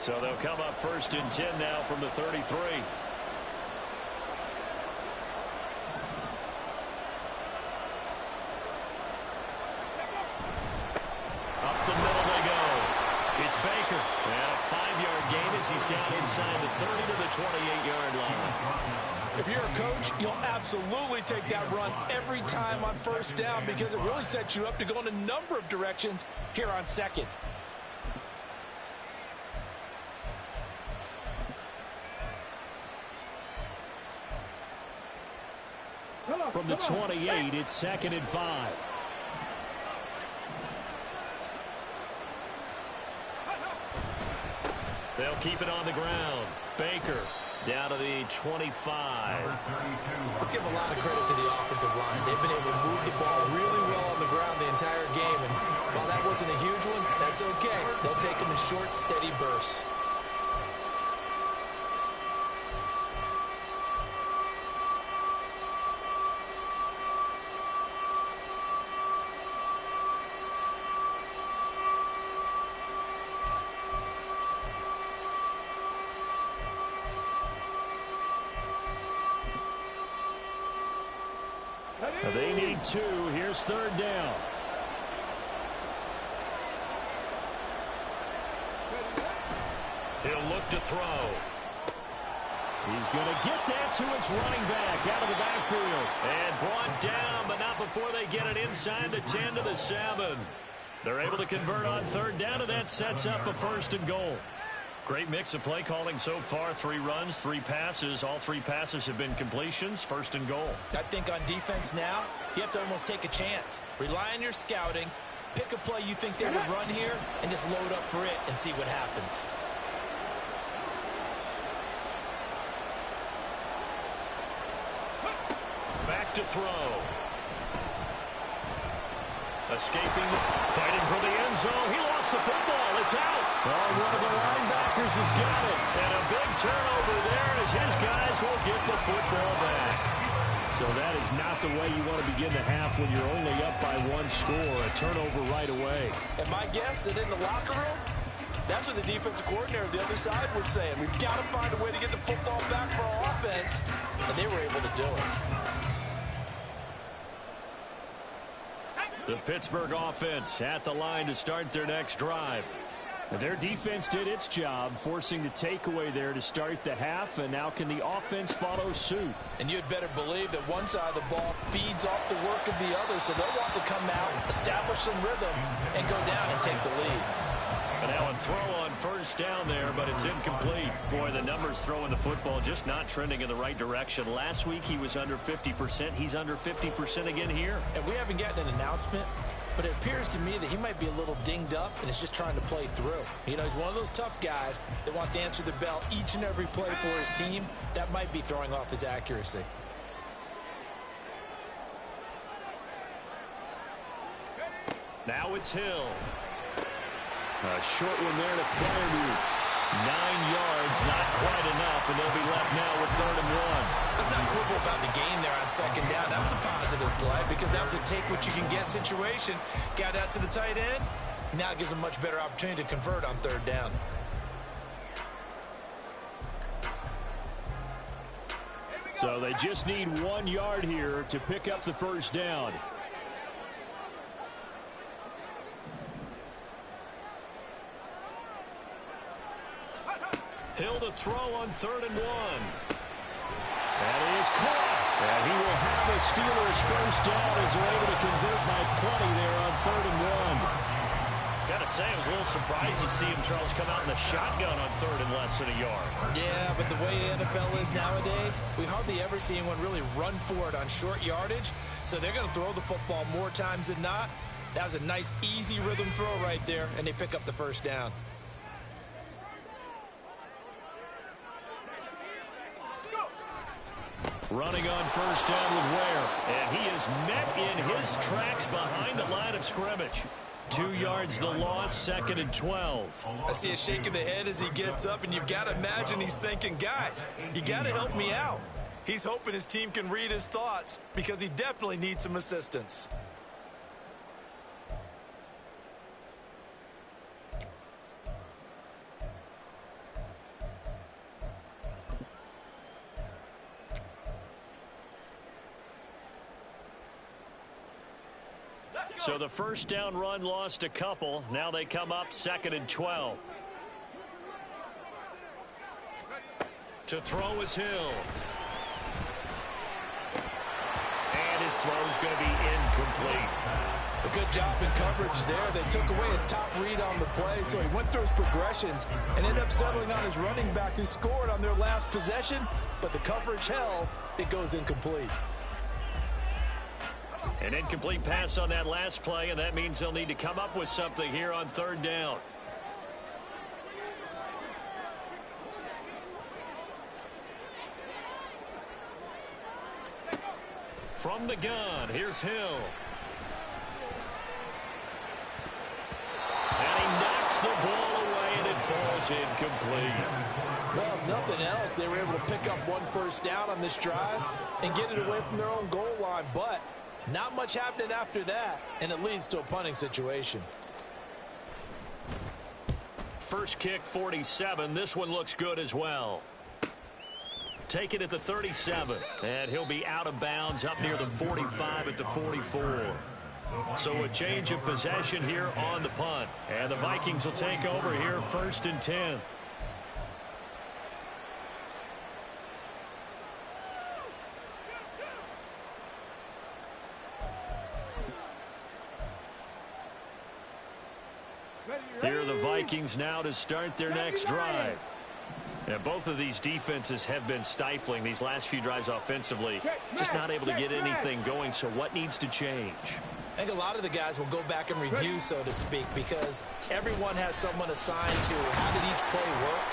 So they'll come up 1st and 10 now from the 33. Up the middle they go. It's Baker. And a 5-yard gain as he's down inside the 30 to the 28-yard line. If you're a coach, you'll absolutely take that run every time on 1st down because it really sets you up to go in a number of directions here on 2nd. From the 28, it's 2nd and 5. They'll keep it on the ground. Baker down to the 25. Let's give a lot of credit to the offensive line. They've been able to move the ball really well on the ground the entire game. And while that wasn't a huge one, that's okay. They'll take them in short, steady bursts. They need 2. Here's 3rd down. He'll look to throw. He's going to get that to his running back out of the backfield. And brought down, but not before they get it inside the 10 to the 7. They're able to convert on 3rd down, and that sets up a 1st and goal. Great mix of play calling so far. 3 runs, 3 passes. All 3 passes have been completions. 1st and goal. I think on defense now, you have to almost take a chance. Rely on your scouting. Pick a play you think they would run here and just load up for it and see what happens. Back to throw. Escaping, fighting for the end zone. He lost the football. It's out. Oh, one of the linebackers has got it. And a big turnover there as his guys will get the football back. So that is not the way you want to begin the half when you're only up by 1 score. A turnover right away. And my guess that in the locker room, that's what the defensive coordinator on the other side was saying. We've got to find a way to get the football back for our offense. And they were able to do it. The Pittsburgh offense at the line to start their next drive. Their defense did its job, forcing the takeaway there to start the half, and now can the offense follow suit? And you'd better believe that one side of the ball feeds off the work of the other, so they'll want to come out, establish some rhythm, and go down and take the lead. And now a throw on 1st down there, but it's incomplete. Boy, the numbers throwing the football just not trending in the right direction. Last week he was under 50%. He's under 50% again here. And we haven't gotten an announcement, but it appears to me that he might be a little dinged up and is just trying to play through. You know, he's one of those tough guys that wants to answer the bell each and every play for his team. That might be throwing off his accuracy. Now it's Hill. A short one there to Fairview. 9 yards, not quite enough, and they'll be left now with 3rd and 1. Let's not quibble about the gain there on 2nd down. That was a positive play because that was a take-what-you-can-get situation. Got out to the tight end. Now it gives them much better opportunity to convert on 3rd down. So they just need 1 yard here to pick up the 1st down. Hill to throw on 3rd and 1. That is caught. And he will have the Steelers 1st down as they're able to convert by plenty there on 3rd and 1. Got to say, I was a little surprised to see him, Charles, come out in the shotgun on 3rd and less than a yard. Yeah, but the way the NFL is nowadays, we hardly ever see anyone really run for it on short yardage. So they're going to throw the football more times than not. That was a nice, easy rhythm throw right there, and they pick up the 1st down. Running on 1st down with Ware. And he is met in his tracks behind the line of scrimmage. 2 yards the loss, 2nd and 12. I see a shake of the head as he gets up, and you've got to imagine he's thinking, guys, you got to help me out. He's hoping his team can read his thoughts because he definitely needs some assistance. So the 1st down run lost a couple. Now they come up 2nd and 12. To throw is Hill. And his throw is going to be incomplete. A good job in coverage there. They took away his top read on the play, so he went through his progressions and ended up settling on his running back who scored on their last possession, but the coverage held. It goes incomplete. An incomplete pass on that last play, and that means they'll need to come up with something here on 3rd down. From the gun, here's Hill. And he knocks the ball away, and it falls incomplete. Well, if nothing else, they were able to pick up 1 1st down on this drive and get it away from their own goal line, but not much happening after that, and it leads to a punting situation. First kick, 47. This one looks good as well. Take it at the 37, and he'll be out of bounds up near the 45 at the 44. So a change of possession here on the punt, and the Vikings will take over here 1st and 10. Here are the Vikings now to start their next drive. And both of these defenses have been stifling these last few drives offensively. Just not able to get anything going, so what needs to change? I think a lot of the guys will go back and review, so to speak, because everyone has someone assigned to how did each play work.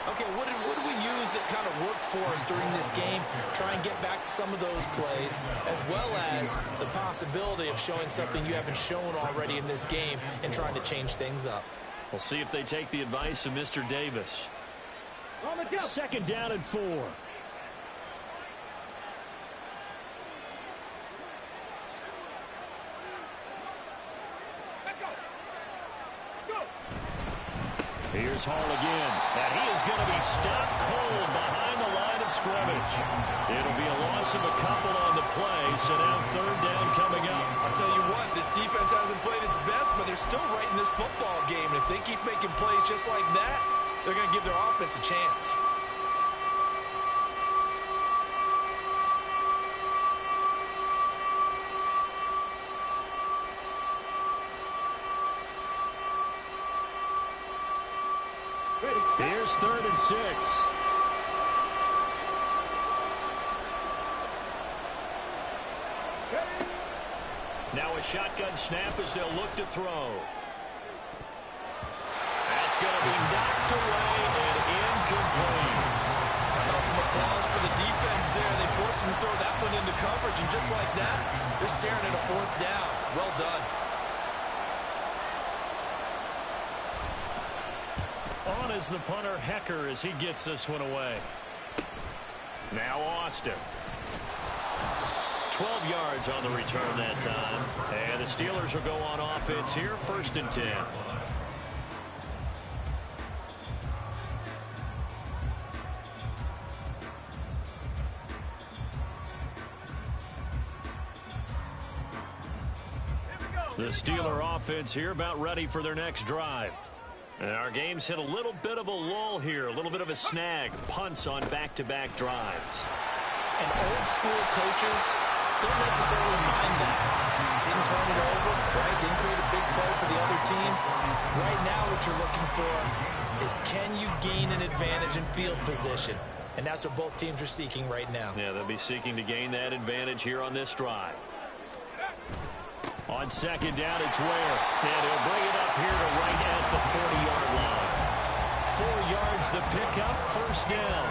Okay, what did we use that kind of worked for us during this game? Try and get back to some of those plays, as well as the possibility of showing something you haven't shown already in this game and trying to change things up. We'll see if they take the advice of Mr. Davis. 2nd down and 4. Here's Hall again, and he is going to be stopped cold behind the line of scrimmage. It'll be a loss of a couple on the play, so now 3rd down coming up. I'll tell you what, this defense hasn't played its best, but they're still right in this football game. And if they keep making plays just like that, they're going to give their offense a chance. Here's 3rd and 6. Now a a shotgun snap as they'll look to throw. That's going to be knocked away and incomplete. How about some applause for the defense there? They forced him to throw that one into coverage, and just like that, they're staring at a 4th down. Well done. On is the punter, Hecker, as he gets this one away. Now Austin. 12 yards on the return that time. And the Steelers will go on offense here, 1st and 10. The Steeler offense here about ready for their next drive. And our game's hit a little bit of a lull here, a little bit of a snag. Punts on back-to-back drives. And old school coaches don't necessarily mind that. Didn't turn it over, right? Didn't create a big play for the other team. Right now what you're looking for is, can you gain an advantage in field position? And that's what both teams are seeking right now. Yeah, they'll be seeking to gain that advantage here on this drive. On 2nd down, it's Ware. And he'll bring it up here to right at the 40-yard line. 4 yards the pickup, 1st down.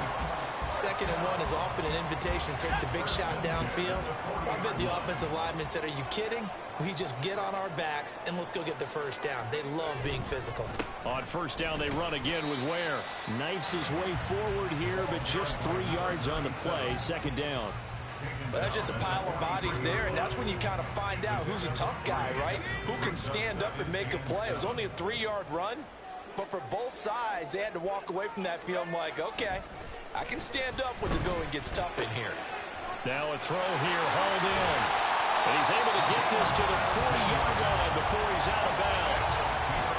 2nd and 1 is often an invitation to take the big shot downfield. I bet the offensive lineman said, are you kidding? We just get on our backs and let's go get the 1st down. They love being physical. On 1st down, they run again with Ware. Knifes his way forward here, but just 3 yards on the play. 2nd down. But that's just a pile of bodies there, and that's when you kind of find out who's a tough guy, right? Who can stand up and make a play. It was only a 3-yard run, but for both sides, they had to walk away from that field like, okay, I can stand up when the going gets tough in here. Now a throw here, hauled in. And he's able to get this to the 40-yard line before he's out of bounds.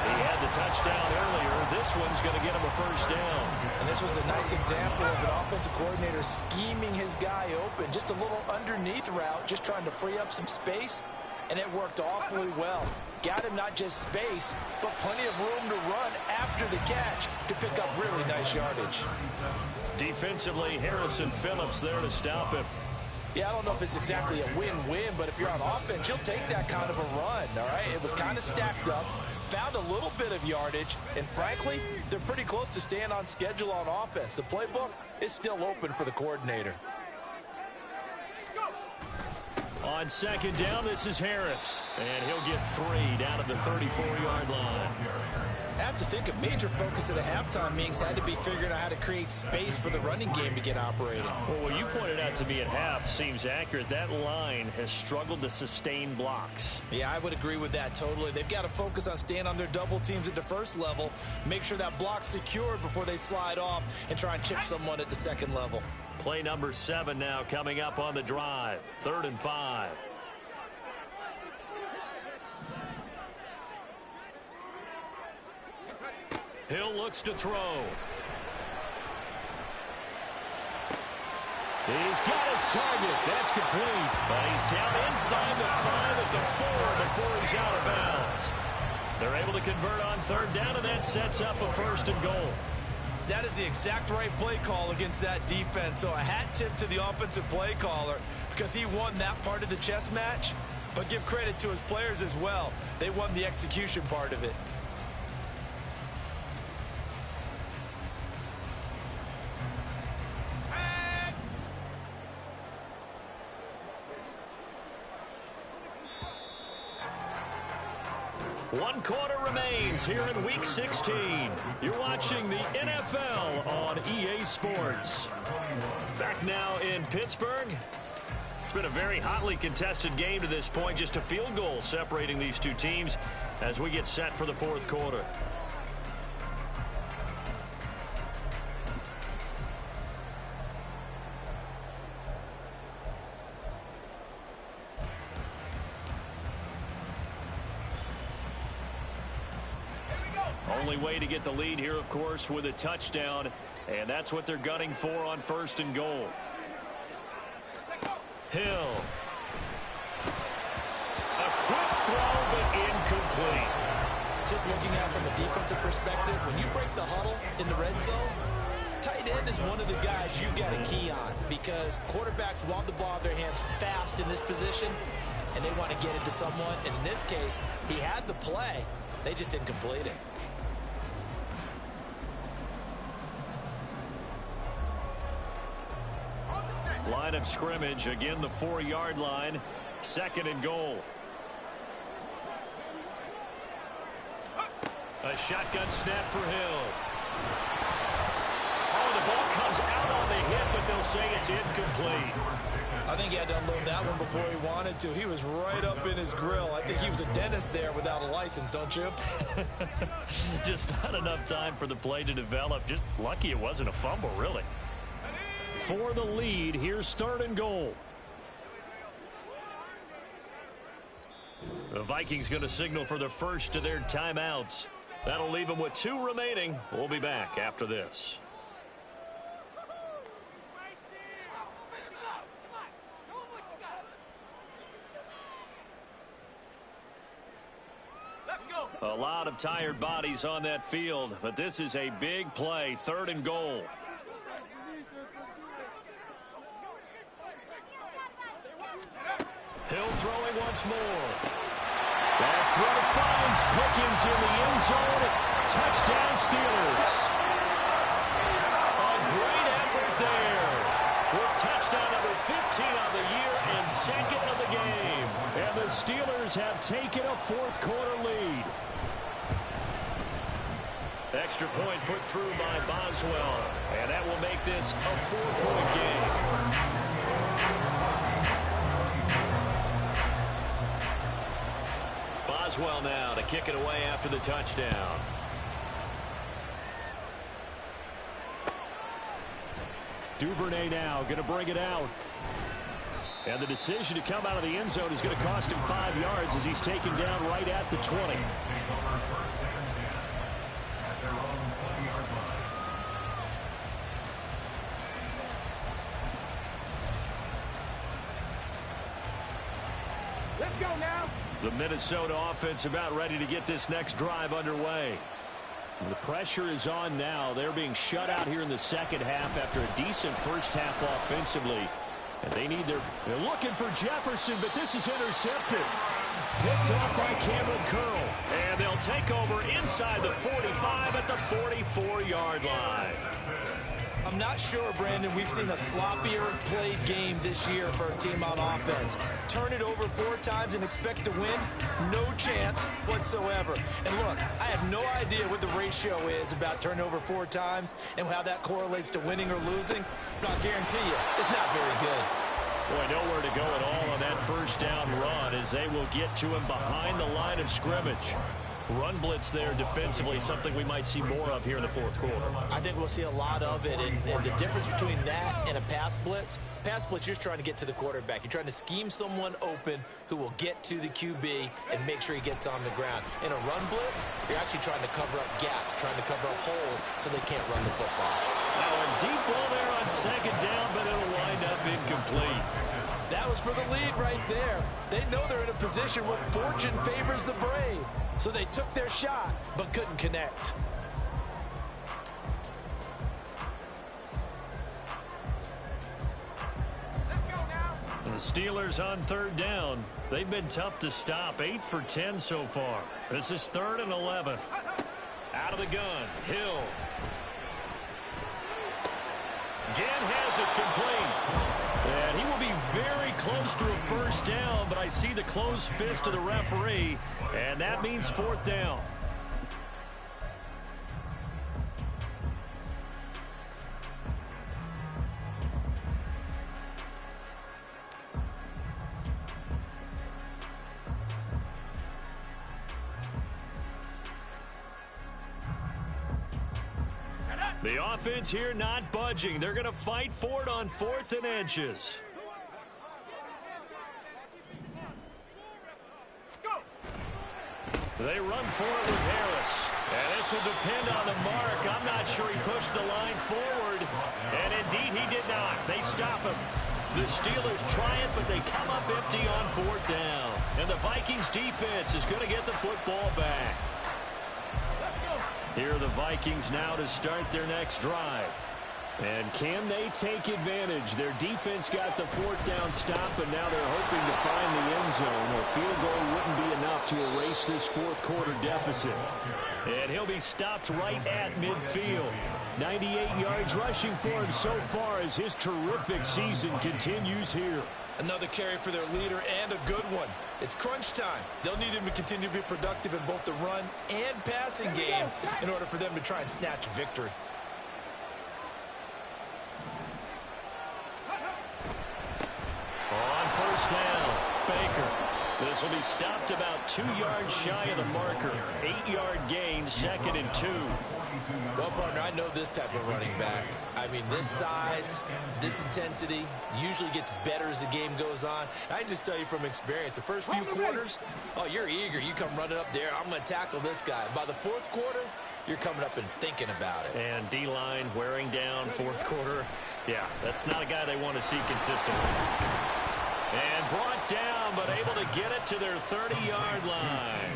He had the touchdown earlier. This one's going to get him a 1st down. And this was a nice example of an offensive coordinator scheming his guy open. Just a little underneath route, just trying to free up some space, and it worked awfully well. Got him not just space, but plenty of room to run after the catch to pick up really nice yardage. Defensively, Harrison Phillips there to stop him. Yeah, I don't know if it's exactly a win-win, but if you're on offense, you'll take that kind of a run, all right? It was kind of stacked up, found a little bit of yardage, and frankly, they're pretty close to staying on schedule on offense. The playbook is still open for the coordinator. On 2nd down, this is Harris, and he'll get 3 down at the 34-yard line. I have to think a major focus of the halftime meetings had to be figuring out how to create space for the running game to get operating. Well, what you pointed out to me at half seems accurate. That line has struggled to sustain blocks. Yeah, I would agree with that totally. They've got to focus on staying on their double teams at the 1st level, make sure that block's secured before they slide off and try and chip someone at the 2nd level. Play number 7 now coming up on the drive. 3rd and 5. Hill looks to throw. He's got his target. That's complete. But he's down inside the 5 at the 4 before he's out of bounds. They're able to convert on 3rd down, and that sets up a 1st and goal. That is the exact right play call against that defense. So a hat tip to the offensive play caller because he won that part of the chess match. But give credit to his players as well. They won the execution part of it. One quarter remains here in Week 16. You're watching the NFL on EA Sports. Back now in Pittsburgh. It's been a very hotly contested game to this point. Just a field goal separating these two teams as we get set for the 4th quarter. Only way to get the lead here, of course, with a touchdown, and that's what they're gunning for on 1st and goal. Hill. A quick throw, but incomplete. Just looking at it from a defensive perspective, when you break the huddle in the red zone, tight end is one of the guys you've got to key on because quarterbacks want the ball in their hands fast in this position. and they want to get it to someone. And in this case, he had the play. They just didn't complete it. Line of scrimmage, again the 4-yard line. 2nd and goal. A shotgun snap for Hill. Oh, the ball comes out on the hit, but they'll say it's incomplete. I think he had to unload that one before he wanted to. He was right up in his grill. I think he was a dentist there without a license, don't you? Just not enough time for the play to develop. Just lucky it wasn't a fumble, really. For the lead, here's 3rd and goal. The Vikings going to signal for the first of their timeouts. That'll leave them with 2 remaining. We'll be back after this. A lot of tired bodies on that field, but this is a big play. 3rd and goal. Hill throwing once more. That throw finds Pickens in the end zone. Touchdown Steelers. A great effort there. With touchdown number 15 on the year and 2nd of the game. And the Steelers have taken a 4th quarter lead. Extra point put through by Boswell. And that will make this a 4-point game. Boswell now to kick it away after the touchdown. Duvernay now going to bring it out. And the decision to come out of the end zone is going to cost him 5 yards as he's taken down right at the 20. Let's go now. The Minnesota offense about ready to get this next drive underway. The pressure is on now. They're being shut out here in the 2nd half after a decent first half offensively. And they're looking for Jefferson, but this is intercepted. Picked off by Cameron Curl. And they'll take over inside the 45 at the 44-yard line. I'm not sure, Brandon, we've seen a sloppier played game this year for a team on offense. Turn it over 4 times and expect to win? No chance whatsoever. And look, I have no idea what the ratio is about turning over 4 times and how that correlates to winning or losing. But I'll guarantee you, it's not very good. Boy, nowhere to go at all on that first down run as they will get to him behind the line of scrimmage. Run blitz there defensively, something we might see more of here in the 4th quarter. I think we'll see a lot of it, and the difference between that and a pass blitz, you're trying to get to the quarterback. You're trying to scheme someone open who will get to the QB and make sure he gets on the ground. In a run blitz, you're actually trying to cover up gaps, trying to cover up holes so they can't run the football. Now a deep ball there on 2nd down, but it'll wind up incomplete. That was for the lead right there. They know they're in a position where fortune favors the brave. So they took their shot, but couldn't connect. Let's go now. The Steelers on 3rd down. They've been tough to stop. 8 for 10 so far. This is 3rd and 11. Out of the gun, Hill. Again has it complete. And he will be very close to a first down, but I see the closed fist of the referee, and that means 4th down. The offense here not budging. They're going to fight for it on 4th and inches. They run for it with Harris. And this will depend on the mark. I'm not sure he pushed the line forward. And indeed he did not. They stop him. The Steelers try it, but they come up empty on 4th down. And the Vikings defense is going to get the football back. Here are the Vikings now to start their next drive. And can they take advantage? Their defense got the fourth down stop, and now they're hoping to find the end zone. A field goal wouldn't be enough to erase this fourth quarter deficit. And he'll be stopped right at midfield. 98 yards rushing for him so far as his terrific season continues here. Another carry for their leader and a good one. It's crunch time. They'll need him to continue to be productive in both the run and passing game in order for them to try and snatch a victory. On first down, Baker. This will be stopped about 2 yards shy of the marker. 8-yard gain, 2nd and 2. Well, partner, I know this type of running back. I mean, this size, this intensity usually gets better as the game goes on. I can just tell you from experience, the first few quarters, oh, you're eager. You come running up there, I'm going to tackle this guy. By the fourth quarter, you're coming up and thinking about it. And D-line wearing down fourth quarter. Yeah, that's not a guy they want to see consistently. And brought down, but able to get it to their 30-yard line.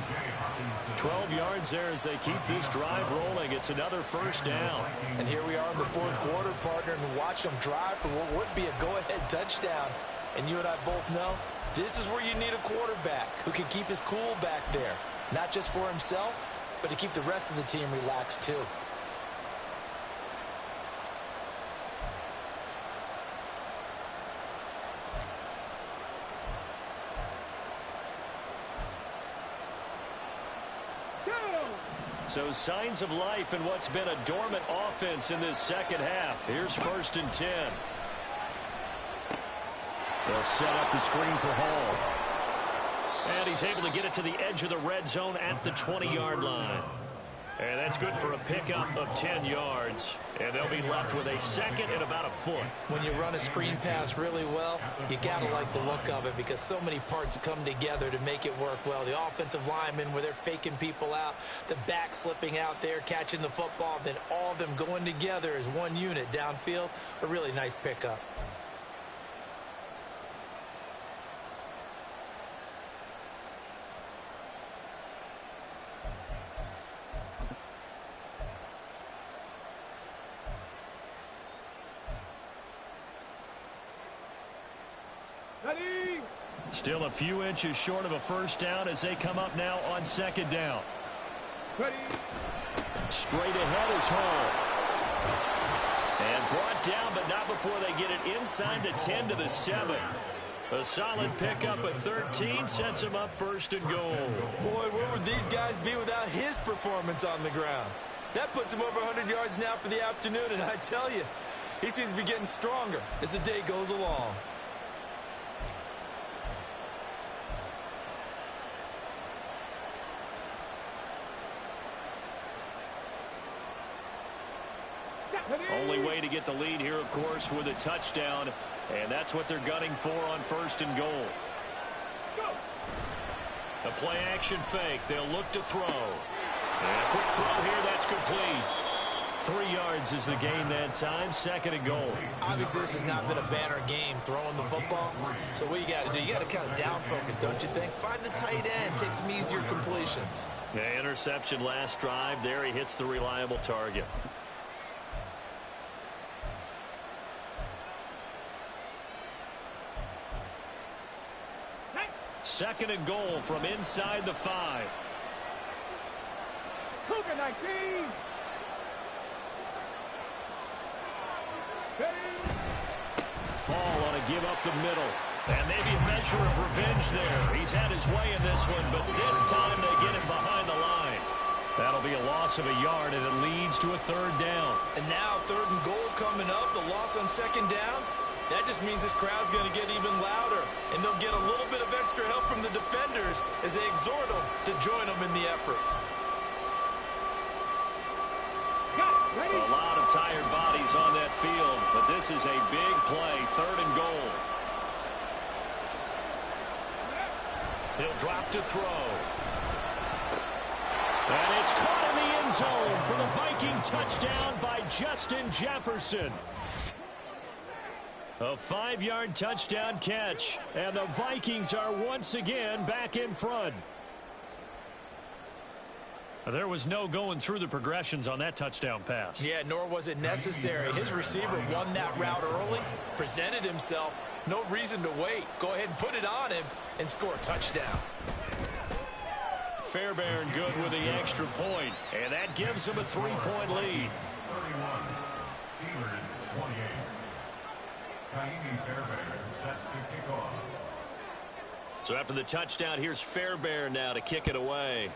12 yards there as they keep this drive rolling. It's another first down. And here we are in the fourth quarter, partner, and watch them drive for what would be a go-ahead touchdown. And you and I both know this is where you need a quarterback who can keep his cool back there. Not just for himself, but to keep the rest of the team relaxed too. So signs of life in what's been a dormant offense in this second half. Here's 1st and 10. They'll set up the screen for Hall. And he's able to get it to the edge of the red zone at the 20-yard line. And that's good for a pickup of 10 yards. And they'll be left with a 2nd and about a foot. When you run a screen pass really well, you got to like the look of it because so many parts come together to make it work well. The offensive linemen where they're faking people out, the back slipping out there, catching the football, then all of them going together as one unit downfield. A really nice pickup. Still a few inches short of a first down as they come up now on 2nd down. Straight ahead is Hall. And brought down, but not before they get it inside the 10 to the 7. A solid pickup at 13 sets them up 1st and goal. Boy, where would these guys be without his performance on the ground? That puts him over 100 yards now for the afternoon, and I tell you, he seems to be getting stronger as the day goes along. Only way to get the lead here, of course, with a touchdown, and that's what they're gunning for on 1st and goal. A play-action fake. They'll look to throw. And a quick throw here. That's complete. 3 yards is the gain that time. 2nd and goal. Obviously, this has not been a banner game throwing the football. So what you got to do, you got to kind of down focus, don't you think? Find the tight end. Take some easier completions. Yeah, interception last drive. There he hits the reliable target. 2nd and goal from inside the 5. Cougar 19. Ball on a give up the middle. And maybe a measure of revenge there. He's had his way in this one, but this time they get him behind the line. That'll be a loss of a yard, and it leads to a 3rd down. And now 3rd and goal coming up. The loss on 2nd down. That just means this crowd's going to get even louder, and they'll get a little bit of extra help from the defenders as they exhort them to join them in the effort. A lot of tired bodies on that field, but this is a big play, 3rd and goal. He'll drop to throw. And it's caught in the end zone for the Viking touchdown by Justin Jefferson. A 5-yard touchdown catch, and the Vikings are once again back in front. There was no going through the progressions on that touchdown pass. Yeah, nor was it necessary. His receiver won that route early, presented himself. No reason to wait. Go ahead and put it on him and score a touchdown. Fairbairn good with the extra point, and that gives him a 3-point lead. 31, Steelers 28. Kaimi Fairbairn set to kick off. So after the touchdown, here's Fairbairn now to kick it away.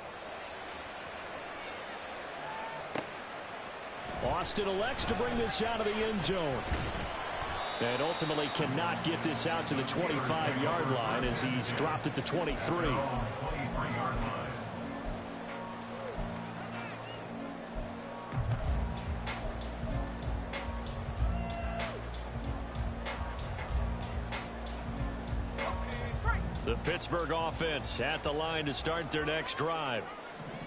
Austin elects to bring this out of the end zone. And ultimately cannot get this out to the 25-yard line as he's dropped at the 23. 23-yard line. The Pittsburgh offense at the line to start their next drive.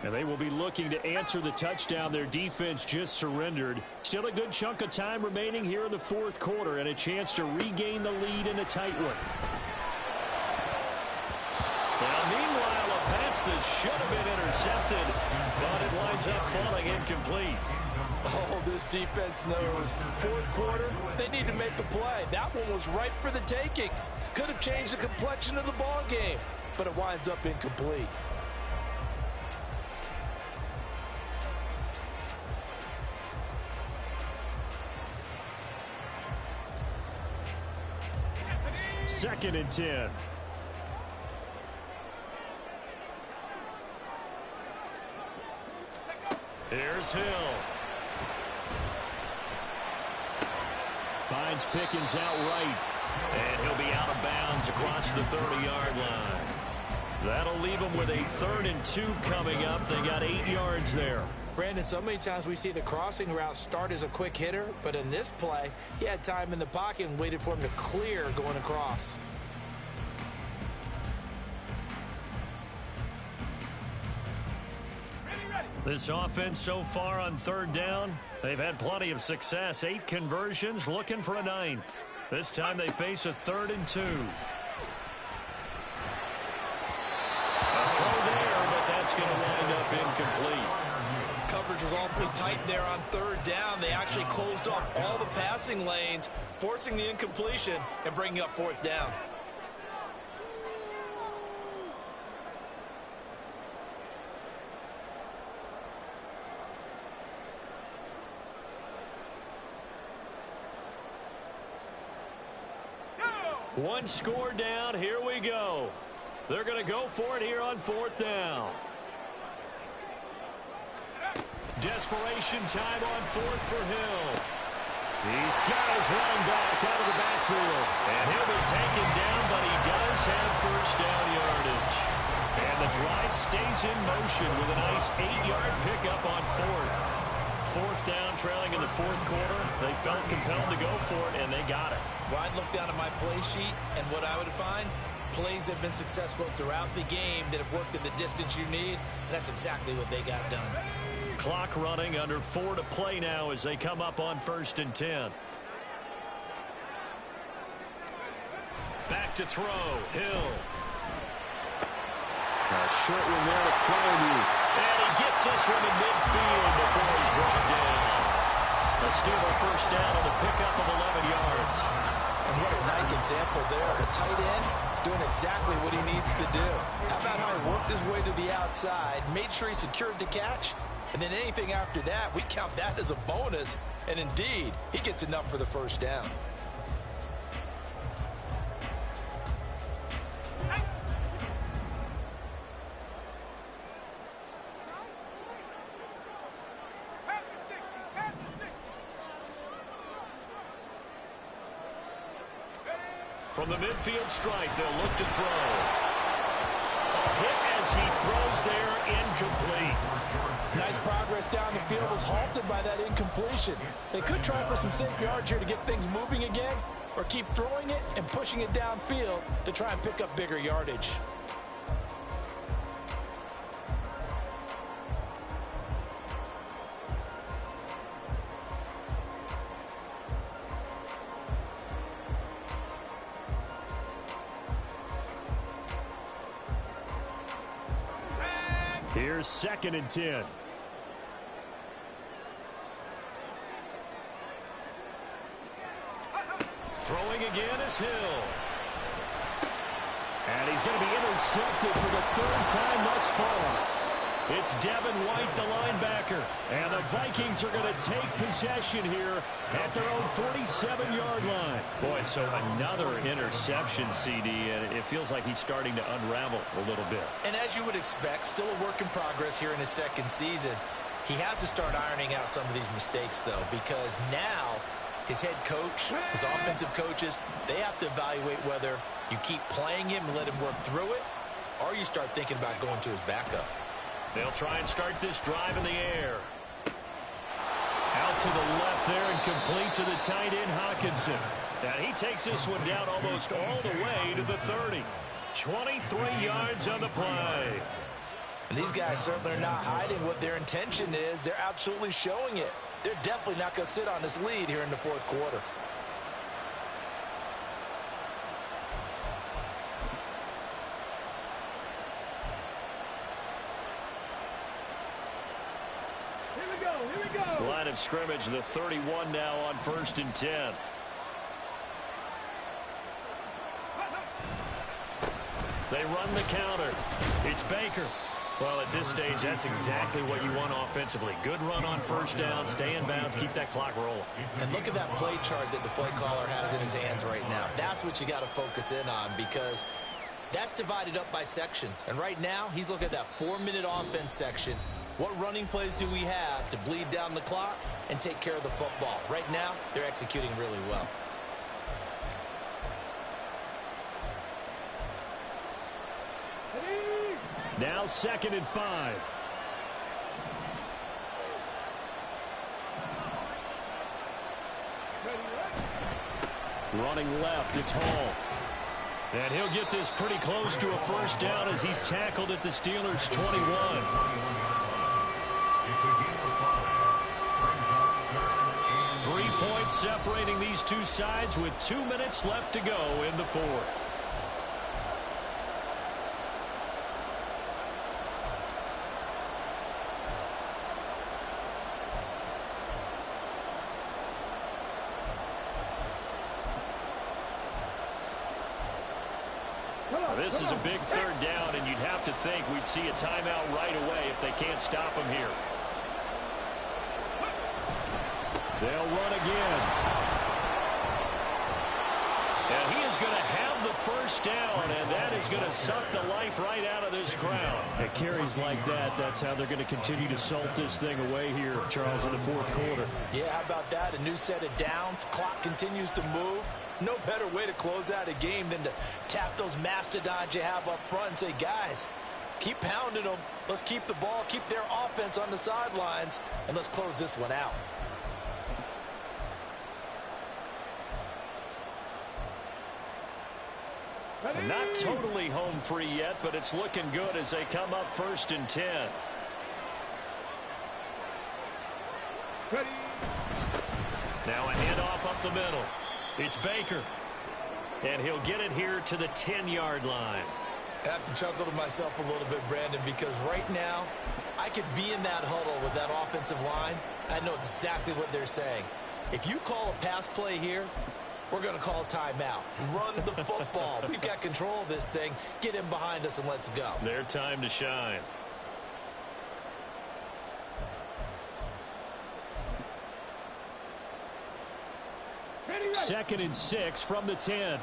And they will be looking to answer the touchdown their defense just surrendered. Still a good chunk of time remaining here in the fourth quarter and a chance to regain the lead in a tight one. Now, meanwhile, a pass that should have been intercepted, but it winds up falling incomplete. Oh, this defense knows. Fourth quarter, they need to make a play. That one was ripe for the taking. Could have changed the complexion of the ball game, but it winds up incomplete. Second and 10. Here's Hill. Finds Pickens outright. And he'll be out of bounds across the 30-yard line. That'll leave him with a 3rd and 2 coming up. They got 8 yards there. Brandon, so many times we see the crossing route start as a quick hitter, but in this play, he had time in the pocket and waited for him to clear going across. This offense so far on 3rd down, they've had plenty of success. 8 conversions, looking for a 9th. This time they face a 3rd and 2. A throw there, but that's going to wind up incomplete. Coverage was awfully tight there on 3rd down. They actually closed off all the passing lanes, forcing the incompletion and bringing up 4th down. One score down. Here we go. They're going to go for it here on 4th down. Desperation time on 4th for Hill. He's got his running back out of the backfield. And he'll be taken down, but he does have 1st down yardage. And the drive stays in motion with a nice 8-yard pickup on 4th. 4th down, trailing in the 4th quarter. They felt compelled to go for it, and they got it. Well, I'd look down at my play sheet, and what I would find, plays have been successful throughout the game that have worked in the distance you need, and that's exactly what they got done. Clock running, under 4 to play now as they come up on 1st and 10. Back to throw, Hill. A short one there to Freiermuth. And he gets this one in midfield before he's brought down. A Steeler 1st down on the pickup of 11 yards. And what a nice example there of a tight end doing exactly what he needs to do. How about how he worked his way to the outside, made sure he secured the catch, and then anything after that, we count that as a bonus. And indeed, he gets enough for the 1st down. From the midfield stripe, they'll look to throw. A hit as he throws there, incomplete. Nice progress down the field, was halted by that incompletion. They could try for some safe yards here to get things moving again, or keep throwing it and pushing it downfield to try and pick up bigger yardage. Here's 2nd and 10. Throwing again is Hill. And he's going to be intercepted for the 3rd time thus far. It's Devin White, the linebacker. And the Vikings are going to take possession here at their own 47-yard line. Boy, so another interception, CD, and it feels like he's starting to unravel a little bit. And as you would expect, still a work in progress here in his 2nd season. He has to start ironing out some of these mistakes, though, because now his head coach, his offensive coaches, they have to evaluate whether you keep playing him and let him work through it, or you start thinking about going to his backup. They'll try and start this drive in the air. Out to the left there and complete to the tight end, Hawkinson. And he takes this one down almost all the way to the 30. 23 yards on the play. And these guys certainly are not hiding what their intention is. They're absolutely showing it. They're definitely not going to sit on this lead here in the 4th quarter. Here we go. Line of scrimmage, the 31 now on 1st and 10. They run the counter. It's Baker. Well, at this stage, that's exactly what you want offensively. Good run on 1st down, stay in bounds, keep that clock rolling. And look at that play chart that the play caller has in his hands right now. That's what you got to focus in on, because that's divided up by sections. And right now, he's looking at that 4-minute offense section. What running plays do we have to bleed down the clock and take care of the football? Right now, they're executing really well. Now 2nd and 5. Running left, it's Hall. And he'll get this pretty close to a 1st down as he's tackled at the Steelers' 21. 3 points separating these two sides with 2 minutes left to go in the 4th. This is a big 3rd down, and you'd have to think we'd see a timeout right away if they can't stop him here. They'll run again. And he is going to have the 1st down, and that is going to suck the life right out of this crowd. At carries like that, that's how they're going to continue to salt this thing away here, Charles, in the 4th quarter. Yeah, how about that? A new set of downs. Clock continues to move. No better way to close out a game than to tap those mastodons you have up front and say, guys, keep pounding them. Let's keep the ball, keep their offense on the sidelines, and let's close this one out. Not totally home free yet, but it's looking good as they come up 1st and 10. Ready. Now a handoff up the middle. It's Baker. And he'll get it here to the 10-yard line. I have to chuckle to myself a little bit, Brandon, because right now I could be in that huddle with that offensive line. I know exactly what they're saying. If you call a pass play here, we're going to call a timeout. Run the football. We've got control of this thing. Get him behind us and let's go. Their time to shine. Ready. 2nd and 6 from the 10.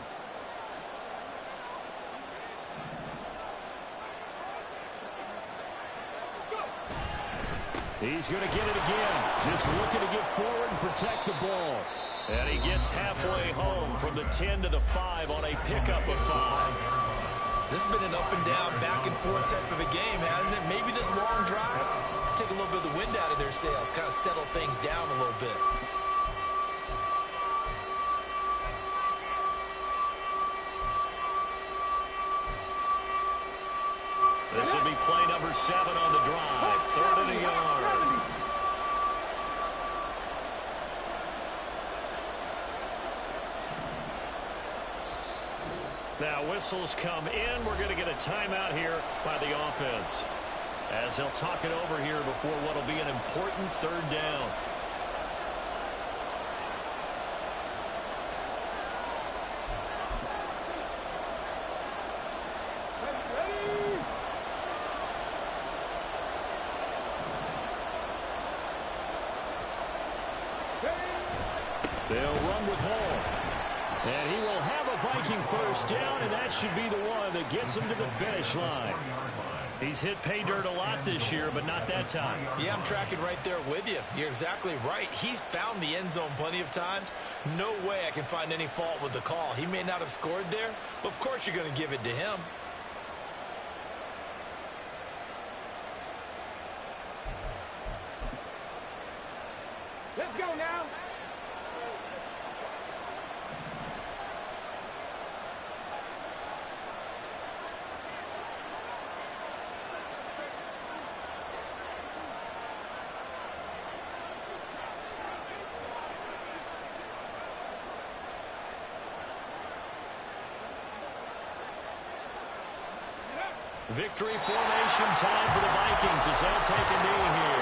He's going to get it again. Just looking to get forward and protect the ball. And he gets halfway home from the 10 to the 5 on a pickup of 5. This has been an up and down, back and forth type of a game, hasn't it? Maybe this long drive, take a little bit of the wind out of their sails, kind of settle things down a little bit. This will be play number 7 on the drive. 3rd and a yard. Now whistles come in. We're going to get a timeout here by the offense. as he'll talk it over here before what will be an important third down. They'll run with Hall. And he will have a Viking first down, and that should be the one that gets him to the finish line. He's hit pay dirt a lot this year, but not that time. Yeah, I'm tracking right there with you. You're exactly right. He's found the end zone plenty of times. No way I can find any fault with the call. He may not have scored there, but of course you're going to give it to him. Let's go now. Victory formation time for the Vikings as they'll take a knee here.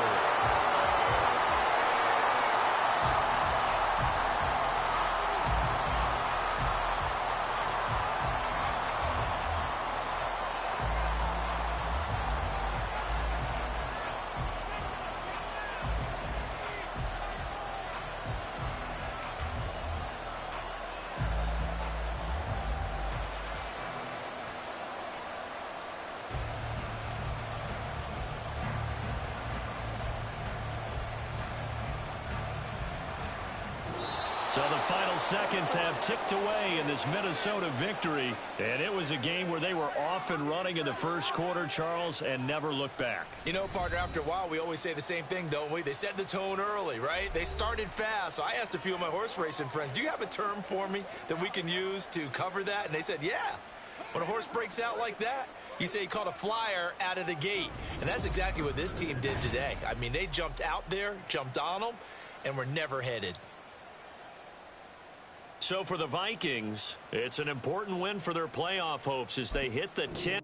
So the final seconds have ticked away in this Minnesota victory. And it was a game where they were off and running in the first quarter, Charles, and never looked back. You know, partner, after a while, we always say the same thing, don't we? They set the tone early, right? They started fast. So I asked a few of my horse racing friends, do you have a term for me that we can use to cover that? And they said, yeah. When a horse breaks out like that, you say he caught a flyer out of the gate. And that's exactly what this team did today. I mean, they jumped out there, jumped on them, and were never headed. So for the Vikings, it's an important win for their playoff hopes as they hit the 10.